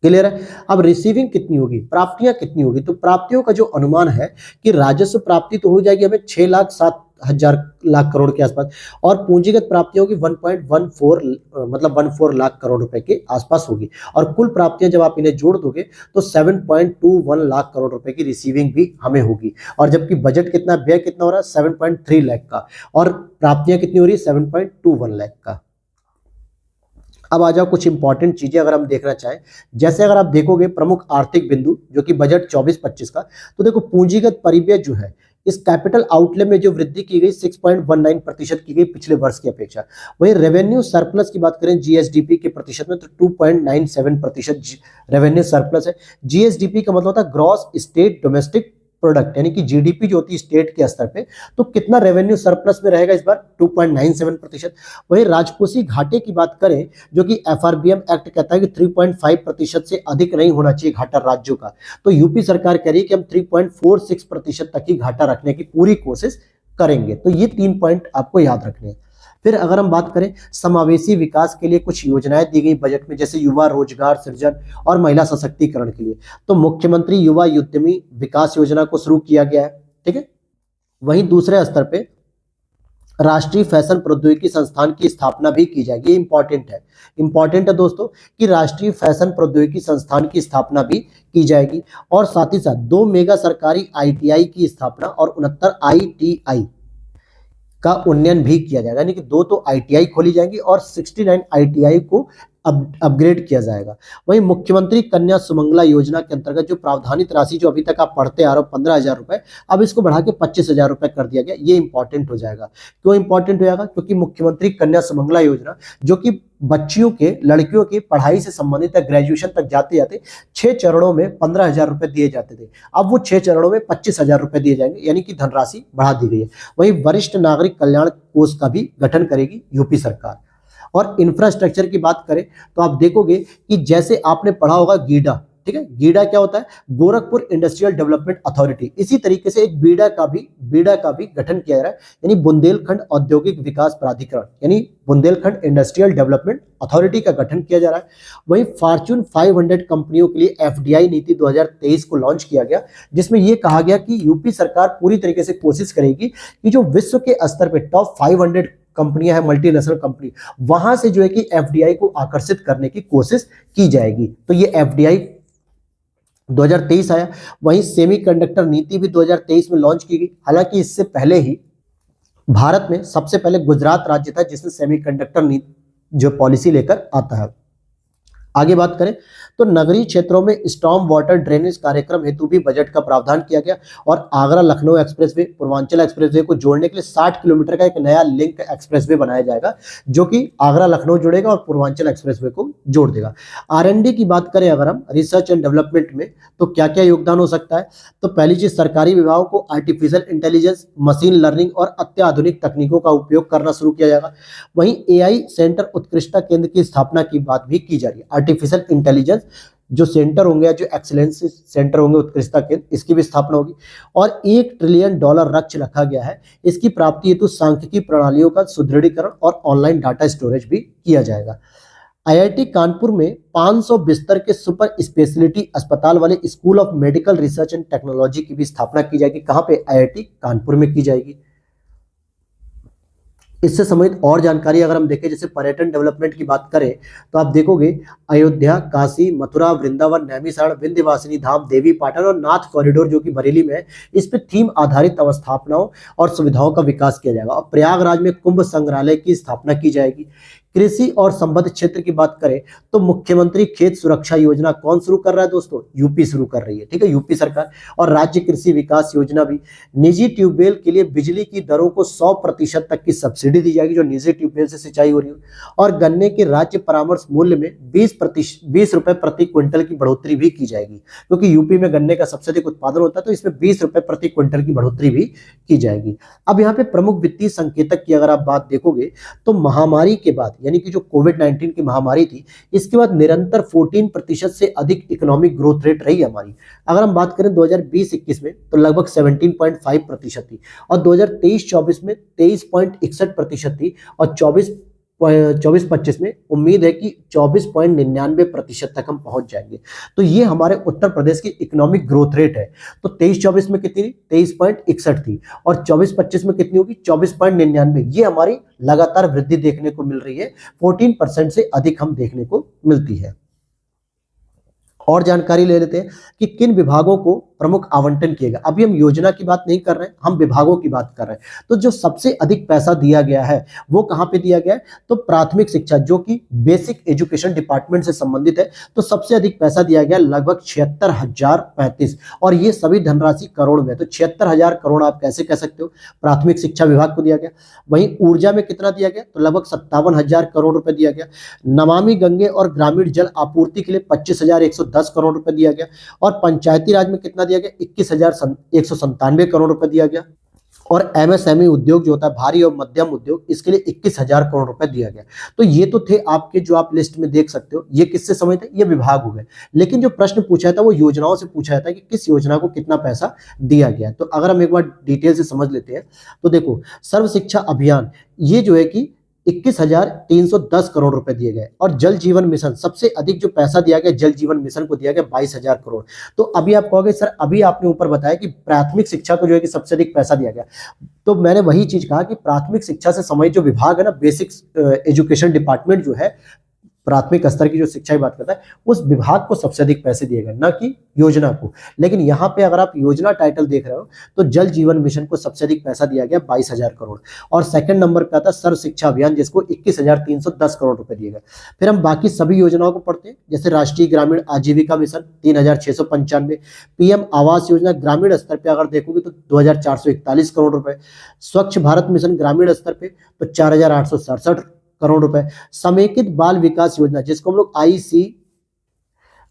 क्लियर है? अब रिसीविंग कितनी होगी, प्राप्तियां कितनी होगी, तो प्राप्तियों का जो अनुमान है कि राजस्व प्राप्ति तो हो जाएगी हमें 6,07,000 लाख करोड़ के आसपास और पूंजीगत प्राप्तियों की 1.14 मतलब 14 लाख करोड़ रुपए के आसपास होगी और कुल प्राप्तियां जब आप इन्हें जोड़ दोगे तो 7.21 लाख करोड़ रुपए की रिसीविंग भी हमें होगी। और जबकि बजट कितना, व्यय कितना हो रहा है 7.3 लाख का और प्राप्तियां कितनी हो रही है 7.21 लाख का। अब आ जाओ कुछ इंपॉर्टेंट चीजें अगर हम देखना चाहें, जैसे अगर आप देखोगे प्रमुख आर्थिक बिंदु जो कि बजट 24-25 का, तो देखो पूंजीगत परिव्यय जो है इस कैपिटल आउटले में जो वृद्धि की गई 6.19% की गई पिछले वर्ष की अपेक्षा। वहीं रेवेन्यू सरप्लस की बात करें जीएसडीपी के प्रतिशत में तो 2.97% रेवेन्यू सरप्लस है। जीएसडीपी का मतलब होता है ग्रॉस स्टेट डोमेस्टिक प्रोडक्ट, यानी कि जीडीपी जो होती है स्टेट के स्तर पे, तो कितना रेवेन्यू सरप्लस में रहेगा इस बार 2.97%। वहीं राजकोषीय घाटे की बात करें जो कि एफआरबीएम एक्ट कहता है कि 3.5% से अधिक नहीं होना चाहिए घाटा राज्यों का, तो यूपी सरकार कह रही है कि हम 3.46% तक ही घाटा रखने की पूरी कोशिश करेंगे। तो ये 3 पॉइंट आपको याद रखने हैं। फिर अगर हम बात करें समावेशी विकास के लिए कुछ योजनाएं दी गई बजट में, जैसे युवा रोजगार सृजन और महिला सशक्तिकरण के लिए, तो मुख्यमंत्री युवा उद्यमी विकास योजना को शुरू किया गया है। ठीक है। वहीं दूसरे स्तर पे राष्ट्रीय फैशन प्रौद्योगिकी संस्थान की स्थापना भी की जाएगी। ये इंपॉर्टेंट है दोस्तों कि राष्ट्रीय फैशन प्रौद्योगिकी संस्थान की स्थापना भी की जाएगी और साथ ही साथ 2 मेगा सरकारी आईटीआई की स्थापना और 69 आईटीआई का उन्नयन भी किया जाएगा, यानी कि 2 तो आईटीआई खोली जाएंगी और 69 आईटीआई को अपग्रेड किया जाएगा। वहीं मुख्यमंत्री कन्या सुमंगला योजना के अंतर्गत जो प्रावधानित राशि जो अभी तक आप पढ़ते आ रहे हो 15,000 रुपए, अब इसको बढ़ा के 25,000 रुपए कर दिया गया। ये इंपॉर्टेंट हो जाएगा। क्यों इंपॉर्टेंट हो जाएगा? क्योंकि मुख्यमंत्री कन्या सुमंगला योजना जो कि बच्चियों के, लड़कियों की पढ़ाई से संबंधित है, ग्रेजुएशन तक जाते जाते 6 चरणों में 15,000 रुपए दिए जाते थे, अब वो 6 चरणों में 25,000 रुपए दिए जाएंगे, यानी कि धनराशि बढ़ा दी गई है। वहीं वरिष्ठ नागरिक कल्याण कोष का भी गठन करेगी यूपी सरकार। और इंफ्रास्ट्रक्चर की बात करें तो आप देखोगे कि जैसे आपने पढ़ा होगा गीडा, ठीक है, गीडा क्या होता है? Gorakhpur industrial development authority. इसी तरीके से एक बीडा का भी गठन किया जा रहा है, यानी बुंदेलखंड औद्योगिक विकास प्राधिकरण, यानी बुंदेलखंड इंडस्ट्रियल डेवलपमेंट अथॉरिटी का गठन किया जा रहा है। वहीं फॉर्च्यून 500 कंपनियों के लिए एफडीआई नीति 2023 को लॉन्च किया गया, जिसमें यह कहा गया कि यूपी सरकार पूरी तरीके से कोशिश करेगी कि जो विश्व के स्तर पर टॉप 500 कंपनियां हैं, मल्टीनेशनल कंपनी, वहां से जो है कि एफडीआई को आकर्षित करने की कोशिश की जाएगी। तो ये एफडीआई 2023 आया। वहीं सेमीकंडक्टर नीति भी 2023 में लॉन्च की गई। हालांकि इससे पहले ही भारत में सबसे पहले गुजरात राज्य था जिसने सेमीकंडक्टर नीति जो पॉलिसी लेकर आता है। आगे बात करें तो नगरीय क्षेत्रों में स्टॉर्म वाटर ड्रेनेज कार्यक्रम हेतु भी बजट का प्रावधान किया गया और आगरा लखनऊ एक्सप्रेसवे, पूर्वांचल एक्सप्रेसवे को जोड़ने के लिए 60 किलोमीटर का एक नया लिंक एक्सप्रेसवे बनाया जाएगा, जो कि आगरा लखनऊ जोड़ेगा और पूर्वांचल एक्सप्रेसवे को जोड़ देगा। आरएनडी की बात करें अगर हम रिसर्च एंड डेवलपमेंट में, तो क्या क्या योगदान हो सकता है? तो पहली चीज, सरकारी विभागों को आर्टिफिशियल इंटेलिजेंस, मशीन लर्निंग और अत्याधुनिक तकनीकों का उपयोग करना शुरू किया जाएगा। वहीं एआई सेंटर उत्कृष्टता केंद्र की स्थापना की बात भी की जा रही है। आर्टिफिशियल इंटेलिजेंस जो सेंटर होंगे, जो एक्सीलेंस सेंटर होंगे, उत्कृष्टता केंद्र, इसकी भी स्थापना होगी। और $1 ट्रिलियन लक्ष्य रखा गया है। इसकी प्राप्ति हेतु सांख्यिकी प्रणालियों का सुदृढ़ीकरण और ऑनलाइन डाटा स्टोरेज भी किया जाएगा। आईआईटी कानपुर में 500 बिस्तर के सुपर स्पेशलिटी अस्पताल वाले school of medical research and technology की भी स्थापना की जाएगी। कहां पे? आईआईटी कानपुर में की जाएगी। इससे संबंधित और जानकारी अगर हम देखें, जैसे पर्यटन डेवलपमेंट की बात करें, तो आप देखोगे अयोध्या, काशी, मथुरा, वृंदावन, नैमिषारण, विंध्यवासिनी धाम, देवी पाटन और नाथ कॉरिडोर जो कि बरेली में है, इस पे थीम आधारित अवस्थापनाओं और सुविधाओं का विकास किया जाएगा। और प्रयागराज में कुंभ संग्रहालय की स्थापना की जाएगी। कृषि और संबद्ध क्षेत्र की बात करें तो मुख्यमंत्री खेत सुरक्षा योजना कौन शुरू कर रहा है दोस्तों? यूपी शुरू कर रही है, ठीक है, यूपी सरकार। और राज्य कृषि विकास योजना भी। निजी ट्यूबवेल के लिए बिजली की दरों को 100% तक की सब्सिडी दी जाएगी जो निजी ट्यूबवेल से सिंचाई हो रही है। और गन्ने के राज्य परामर्श मूल्य में 20 रुपए प्रति क्विंटल की बढ़ोतरी भी की जाएगी, क्योंकि यूपी में गन्ने का सबसे अधिक उत्पादन होता है, तो इसमें 20 रुपए प्रति क्विंटल की बढ़ोतरी भी की जाएगी। अब यहाँ पे प्रमुख वित्तीय संकेतक की अगर आप बात देखोगे तो महामारी के बाद, यानी कि जो कोविड-19 की महामारी थी, इसके बाद निरंतर 14% से अधिक इकोनॉमिक ग्रोथ रेट रही हमारी। अगर हम बात करें 2020-21 में तो लगभग 17.5% थी, और 2023-24 में 23.61% थी, और 24-25 में उम्मीद है कि 24.99% तक हम पहुंच जाएंगे। तो ये हमारे उत्तर प्रदेश की इकोनॉमिक ग्रोथ रेट है। तो 23-24 में कितनी थी? 23.61 थी, और 24-25 में कितनी होगी? 24.99। ये हमारी लगातार वृद्धि देखने को मिल रही है, 14% से अधिक हम देखने को मिलती है। और जानकारी ले लेते हैं कि किन विभागों को प्रमुख आवंटन किया गया। अभी हम योजना की बात नहीं कर रहे हैं, हम विभागों की बात कर रहे हैं। तो जो सबसे अधिक पैसा दिया गया है वो कहां पे दिया गया है? तो प्राथमिक शिक्षा, जो कि बेसिक एजुकेशन डिपार्टमेंट से संबंधित है, तो सबसे अधिक पैसा दिया गया लगभग 76,035, और ये सभी धनराशि करोड़ में। तो 76,000 करोड़ आप कैसे कह सकते हो? प्राथमिक शिक्षा विभाग को दिया गया। वहीं ऊर्जा में कितना दिया गया? तो लगभग 57,000 करोड़ रुपए दिया गया। नमामि गंगे और ग्रामीण जल आपूर्ति के लिए 25,110 करोड़ रुपए दिया गया। और पंचायती राज में कितना दिया गया? 21,197 करोड़ रुपए दिया गया। और एमएसएमई उद्योग जो होता है, भारी और मध्यम उद्योग, इसके लिए 21,000 करोड़ रुपए दिया गया। तो ये तो थे आपके, जो आप लिस्ट में देख सकते हो, ये किससे संबंधित है? ये विभाग हो गए। लेकिन जो प्रश्न पूछा था वो योजनाओं से पूछा जाता है कि किस योजना को कितना पैसा दिया गया। तो अगर हम एक बार डिटेल से समझ लेते हैं तो देखो, सर्व शिक्षा अभियान, ये जो है कि 21,310 करोड़ रुपए दिए गए। और जल जीवन मिशन, सबसे अधिक जो पैसा दिया गया जल जीवन मिशन को दिया गया 22,000 करोड़। तो अभी आप कहोगे सर, अभी आपने ऊपर बताया कि प्राथमिक शिक्षा को जो है कि सबसे अधिक पैसा दिया गया, तो मैंने वही चीज कहा कि प्राथमिक शिक्षा से संबंधित जो विभाग है ना, बेसिक एजुकेशन डिपार्टमेंट जो है, प्राथमिक स्तर की जो शिक्षा की बात करता है, उस विभाग को सबसे अधिक पैसे दिए गए, ना कि योजना को। लेकिन यहाँ पे अगर आप योजना टाइटल देख रहे हो तो जल जीवन मिशन को सबसे अधिक पैसा दिया गया 22,000 करोड़। और सेकंड नंबर पे आता है सर्व शिक्षा अभियान, जिसको 21,310 करोड़ रुपए दिए गए। फिर हम बाकी सभी योजनाओं को पढ़ते हैं, जैसे राष्ट्रीय ग्रामीण आजीविका मिशन 3,695, पीएम आवास योजना ग्रामीण स्तर पे अगर देखोगे तो 2,441 करोड़ रुपए, स्वच्छ भारत मिशन ग्रामीण स्तर पे तो 4,867 करोड़ रुपए, समेकित बाल विकास योजना जिसको हम लोग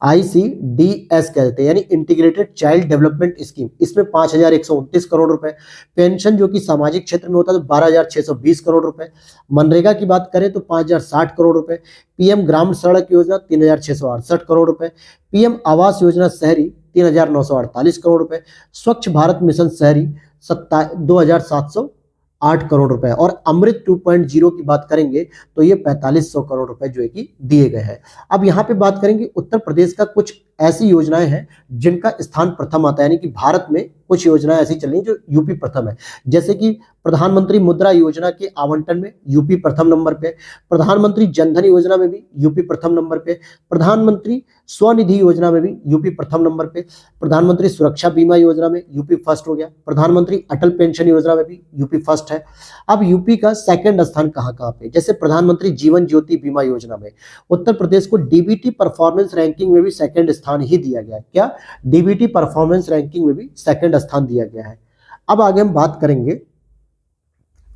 ICDS कहते हैं, यानी इंटीग्रेटेड चाइल्ड डेवलपमेंट स्कीम, इसमें 5,129 करोड़ रुपए, पेंशन जो कि सामाजिक क्षेत्र में होता है तो 12,620 करोड़ रुपए, मनरेगा की बात करें तो 5,060 करोड़ रुपए, पीएम ग्राम सड़क योजना 3,668 करोड़ रुपए, पीएम आवास योजना शहरी 3,948 करोड़ रुपए, स्वच्छ भारत मिशन शहरी 2,708 करोड़ रुपए, और अमृत 2.0 की बात करेंगे तो ये 4,500 करोड़ रुपए जो है कि दिए गए हैं। अब यहाँ पे बात करेंगे उत्तर प्रदेश का कुछ ऐसी योजनाएं हैं जिनका स्थान प्रथम आता है, यानी कि भारत में कुछ योजनाएं ऐसी चल रही हैं जो यूपी प्रथम है। जैसे कि प्रधानमंत्री मुद्रा योजना के आवंटन में यूपी प्रथम नंबर पे, प्रधानमंत्री जनधन योजना में भी यूपी प्रथम नंबर पे, प्रधानमंत्री स्वनिधि योजना में भी यूपी प्रथम नंबर पे, प्रधानमंत्री सुरक्षा बीमा योजना में यूपी फर्स्ट हो गया, प्रधानमंत्री अटल पेंशन योजना में भी यूपी फर्स्ट है। अब यूपी का सेकंड स्थान कहाँ कहाँ पे? जैसे प्रधानमंत्री जीवन ज्योति बीमा योजना में उत्तर प्रदेश को डीबीटी परफॉर्मेंस रैंकिंग में भी सेकंड स्थान ही दिया गया है। क्या? डीबीटी परफॉर्मेंस रैंकिंग में भी सेकंड स्थान दिया गया है। अब आगे हम बात करेंगे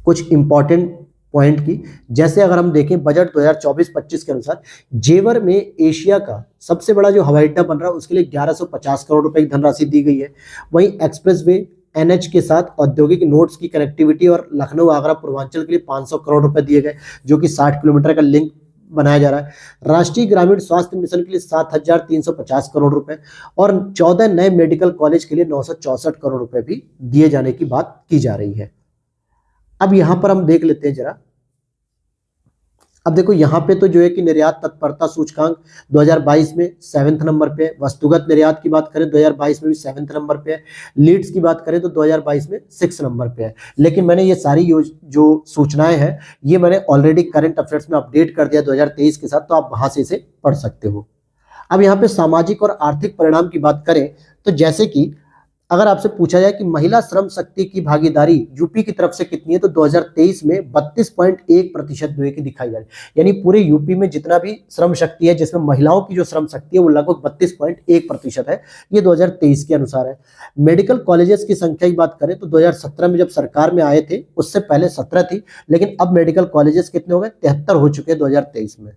कुछ इंपॉर्टेंट पॉइंट की, जैसे अगर हम देखें बजट 2024-25 के अनुसार जेवर में एशिया का सबसे बड़ा जो हवाई अड्डा बन रहा है उसके लिए 1150 करोड़ रुपए की धनराशि दी गई है। वहीं एक्सप्रेसवे NH के साथ औद्योगिक नोड्स की कनेक्टिविटी और लखनऊ आगरा पूर्वांचल के लिए 500 करोड़ रुपए दिए गए, जो कि 60 किलोमीटर का लिंक बनाया जा रहा है। राष्ट्रीय ग्रामीण स्वास्थ्य मिशन के लिए 7,350 करोड़ रुपए, और 14 नए मेडिकल कॉलेज के लिए 964 करोड़ रुपए भी दिए जाने की बात की जा रही है। अब यहां पर हम देख लेते हैं जरा, अब देखो यहाँ पे तो जो है कि निर्यात तत्परता सूचकांक 2022 में 7वें नंबर पे है। वस्तुगत निर्यात की बात करें 2022 में भी 7वें नंबर पे है। लीड्स की बात करें तो 2022 में 6 नंबर पे है। लेकिन मैंने ये सारी जो सूचनाएं हैं ये मैंने ऑलरेडी करंट अफेयर्स में अपडेट कर दिया 2023 के साथ, तो आप वहां से इसे पढ़ सकते हो। अब यहाँ पे सामाजिक और आर्थिक परिणाम की बात करें तो जैसे कि अगर आपसे पूछा जाए कि महिला श्रम शक्ति की भागीदारी यूपी की तरफ से कितनी है, तो 2023 में 32.1% जो है कि दिखाई जा रही है। यानी पूरे यूपी में जितना भी श्रम शक्ति है जिसमें महिलाओं की जो श्रम शक्ति है वो लगभग 32.1% है। ये 2023 के अनुसार है। मेडिकल कॉलेजेस की संख्या की बात करें तो 2017 में जब सरकार में आए थे उससे पहले 17 थी, लेकिन अब मेडिकल कॉलेजेस कितने हो गए, 73 हो चुके हैं 2023 में।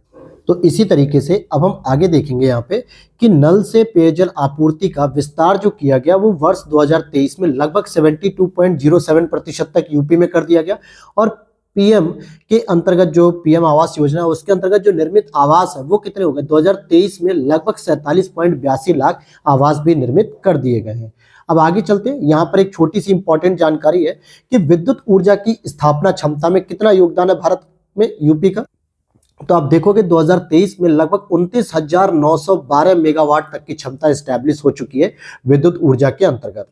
तो इसी तरीके से अब हम आगे देखेंगे यहाँ पे कि नल से पेयजल आपूर्ति का विस्तार जो किया गया वो वर्ष 2023 में लगभग 72.07% तक यूपी में कर दिया गया। और पीएम के अंतर्गत जो पीएम आवास योजना है उसके अंतर्गत जो निर्मित आवास है वो कितने हो गए, 2023 में लगभग 47.82 लाख आवास भी निर्मित कर दिए गए हैं। अब आगे चलते हैं। यहाँ पर एक छोटी सी इंपॉर्टेंट जानकारी है कि विद्युत ऊर्जा की स्थापना क्षमता में कितना योगदान है भारत में यूपी का। तो आप देखोगे 2023 में लगभग 29,912 मेगावाट तक की क्षमता एस्टैब्लिश हो चुकी है विद्युत ऊर्जा के अंतर्गत।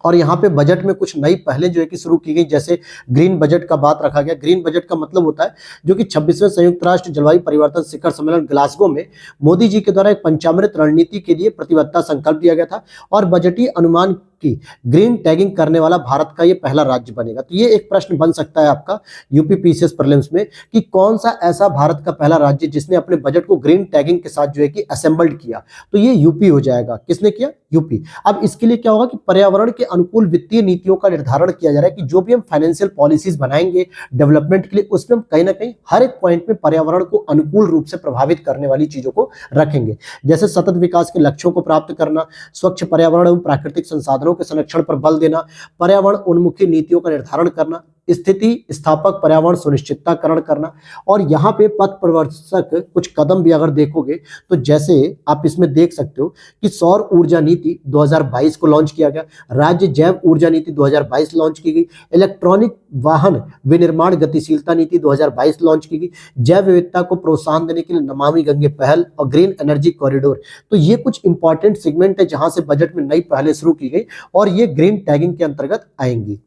और यहाँ पे बजट में कुछ नई पहले जो है कि शुरू की गई, जैसे ग्रीन बजट का बात रखा गया। ग्रीन बजट का मतलब होता है जो कि 26वें संयुक्त राष्ट्र जलवायु परिवर्तन शिखर सम्मेलन ग्लासगो में मोदी जी के द्वारा एक पंचामृत रणनीति के लिए प्रतिबद्धता संकल्प दिया गया था और बजटीय अनुमान की ग्रीन टैगिंग करने वाला भारत का ये पहला राज्य बनेगा। तो ये एक प्रश्न बन सकता है आपका यूपी पीसीएस प्रीलिम्स में कि कौन सा ऐसा भारत का पहला राज्य जिसने अपने बजट को ग्रीन टैगिंग के साथ जो है कि असेंबल्ड किया, तो ये यूपी हो जाएगा। किसने किया, यूपी। अब इसके लिए क्या होगा कि पर्यावरण के अनुकूल वित्तीय नीतियों का निर्धारण किया जा रहा है कि जो भी हम फाइनेंशियल पॉलिसीज बनाएंगे डेवलपमेंट के लिए उसमें हम कहीं ना कहीं हर एक पॉइंट में पर्यावरण को अनुकूल रूप से प्रभावित करने वाली चीजों को रखेंगे, जैसे सतत विकास के लक्ष्यों को प्राप्त करना, स्वच्छ पर्यावरण एवं प्राकृतिक संसाधनों के संरक्षण पर बल देना, पर्यावरण उन्मुखी नीतियों का निर्धारण करना, स्थिति स्थापक पर्यावरण सुनिश्चितताकरण करना। और यहाँ पे पथ प्रवर्तक कुछ कदम भी अगर देखोगे तो जैसे आप इसमें देख सकते हो कि सौर ऊर्जा नीति 2022 को लॉन्च किया गया, राज्य जैव ऊर्जा नीति 2022 लॉन्च की गई, इलेक्ट्रॉनिक वाहन विनिर्माण गतिशीलता नीति 2022 लॉन्च की गई, जैव विविधता को प्रोत्साहन देने के लिए नमामि गंगे पहल और ग्रीन एनर्जी कॉरिडोर। तो ये कुछ इंपॉर्टेंट सेगमेंट है जहां से बजट में नई पहलें शुरू की गई और ये ग्रीन टैगिंग के अंतर्गत आएंगी।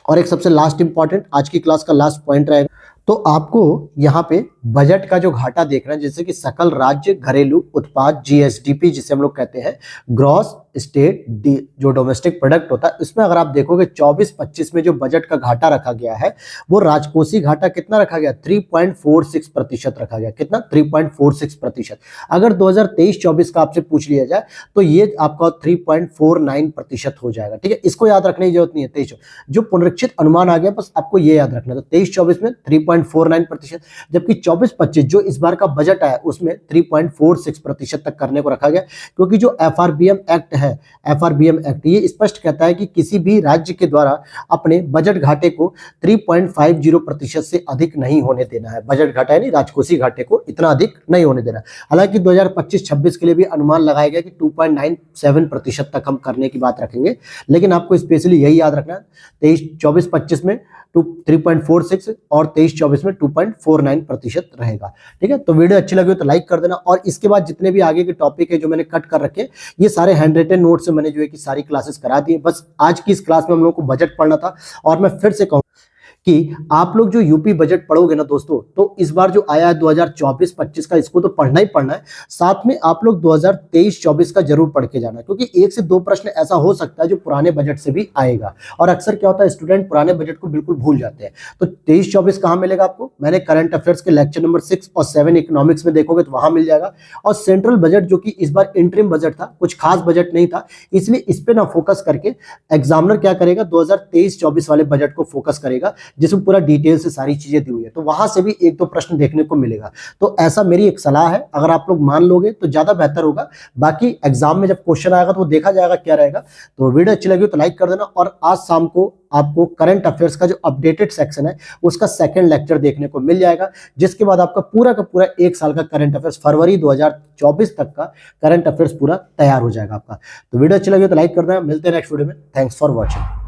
और एक सबसे लास्ट इंपॉर्टेंट आज की क्लास का लास्ट पॉइंट रहेगा, तो आपको यहाँ पे बजट का जो घाटा देखना है, जैसे कि सकल राज्य घरेलू उत्पाद जीएसडीपी जिसे हम लोग कहते हैं, ग्रॉस स्टेट जो डोमेस्टिक प्रोडक्ट होता है, इसमें अगर आप देखोगे 24-25 में जो बजट का घाटा रखा गया है वो राजकोषीय घाटा कितना रखा गया, 3.46% रखा गया। कितना, 3.46%। अगर 2023-24 का आपसे पूछ लिया जाए तो ये आपका 3.49% हो जाएगा। ठीक है, इसको याद रखने की जरूरत नहीं है। 23 जो पुनरीक्षित अनुमान आ गया बस आपको ये याद रखना है। तो 23-24 में 3.49%, जबकि 24-25 जो इस बार का बजट आया उसमें 3.46% तक करने को रखा गया, क्योंकि जो एफआरबीएम एक्ट है, एफआरबीएम एक्ट ये स्पष्ट कहता है कि किसी भी राज्य के द्वारा अपने बजट घाटे को 3.50% से अधिक नहीं होने देना है। बजट घाटा यानी राजकोषीय घाटे को इतना अधिक नहीं होने देना। हालांकि 2025-26 के लिए भी अनुमान लगाया गया कि 2.97% तक हम करने की बात रखेंगे, लेकिन आपको स्पेशली यही याद रखना है 24-25 में 3.46 और 23-24 में 2.49% रहेगा। ठीक है, तो वीडियो अच्छी लगी हो तो लाइक कर देना। और इसके बाद जितने भी आगे के टॉपिक है जो मैंने कट कर रखे ये सारे हैंड रिटन नोट से मैंने जो है कि सारी क्लासेस करा दी है। बस आज की इस क्लास में हम लोग को बजट पढ़ना था। और मैं फिर से कहूँ कि आप लोग जो यूपी बजट पढ़ोगे ना दोस्तों, तो इस बार जो आया है 2024-25 का, इसको तो पढ़ना ही पढ़ना है। साथ में आप लोग 2023-24 का जरूर पढ़ के जाना, क्योंकि 1 से 2 प्रश्न ऐसा हो सकता है जो पुराने बजट से भी आएगा। और अक्सर क्या होता है, स्टूडेंट पुराने बजट को बिल्कुल भूल जाते हैं। तो 23-24 कहाँ मिलेगा आपको, मैंने करंट अफेयर्स के लेक्चर नंबर 6 और 7 इकोनॉमिक्स में देखोगे तो वहां मिल जाएगा। और सेंट्रल बजट जो कि इस बार इंटरिम बजट था, कुछ खास बजट नहीं था, इसलिए इस पे ना फोकस करके एग्जामिनर क्या करेगा, 2023-24 वाले बजट को फोकस करेगा, जिसमें पूरा डिटेल से सारी चीजें दी हुई है। तो वहां से भी 1-2 प्रश्न देखने को मिलेगा। तो ऐसा मेरी एक सलाह है, अगर आप लोग मान लोगे तो ज्यादा बेहतर होगा। बाकी एग्जाम में जब क्वेश्चन आएगा तो वो देखा जाएगा क्या रहेगा। तो वीडियो अच्छी लगी तो लाइक कर देना। और आज शाम को आपको करंट अफेयर्स का जो अपडेटेड सेक्शन है उसका सेकंड लेक्चर देखने को मिल जाएगा, जिसके बाद आपका पूरा का पूरा 1 साल का करंट अफेयर्स फरवरी 2024 तक का करंट अफेयर्स पूरा तैयार हो जाएगा आपका। तो वीडियो अच्छी लगी तो लाइक कर देना। मिलते हैं नेक्स्ट वीडियो में। Thanks for watching.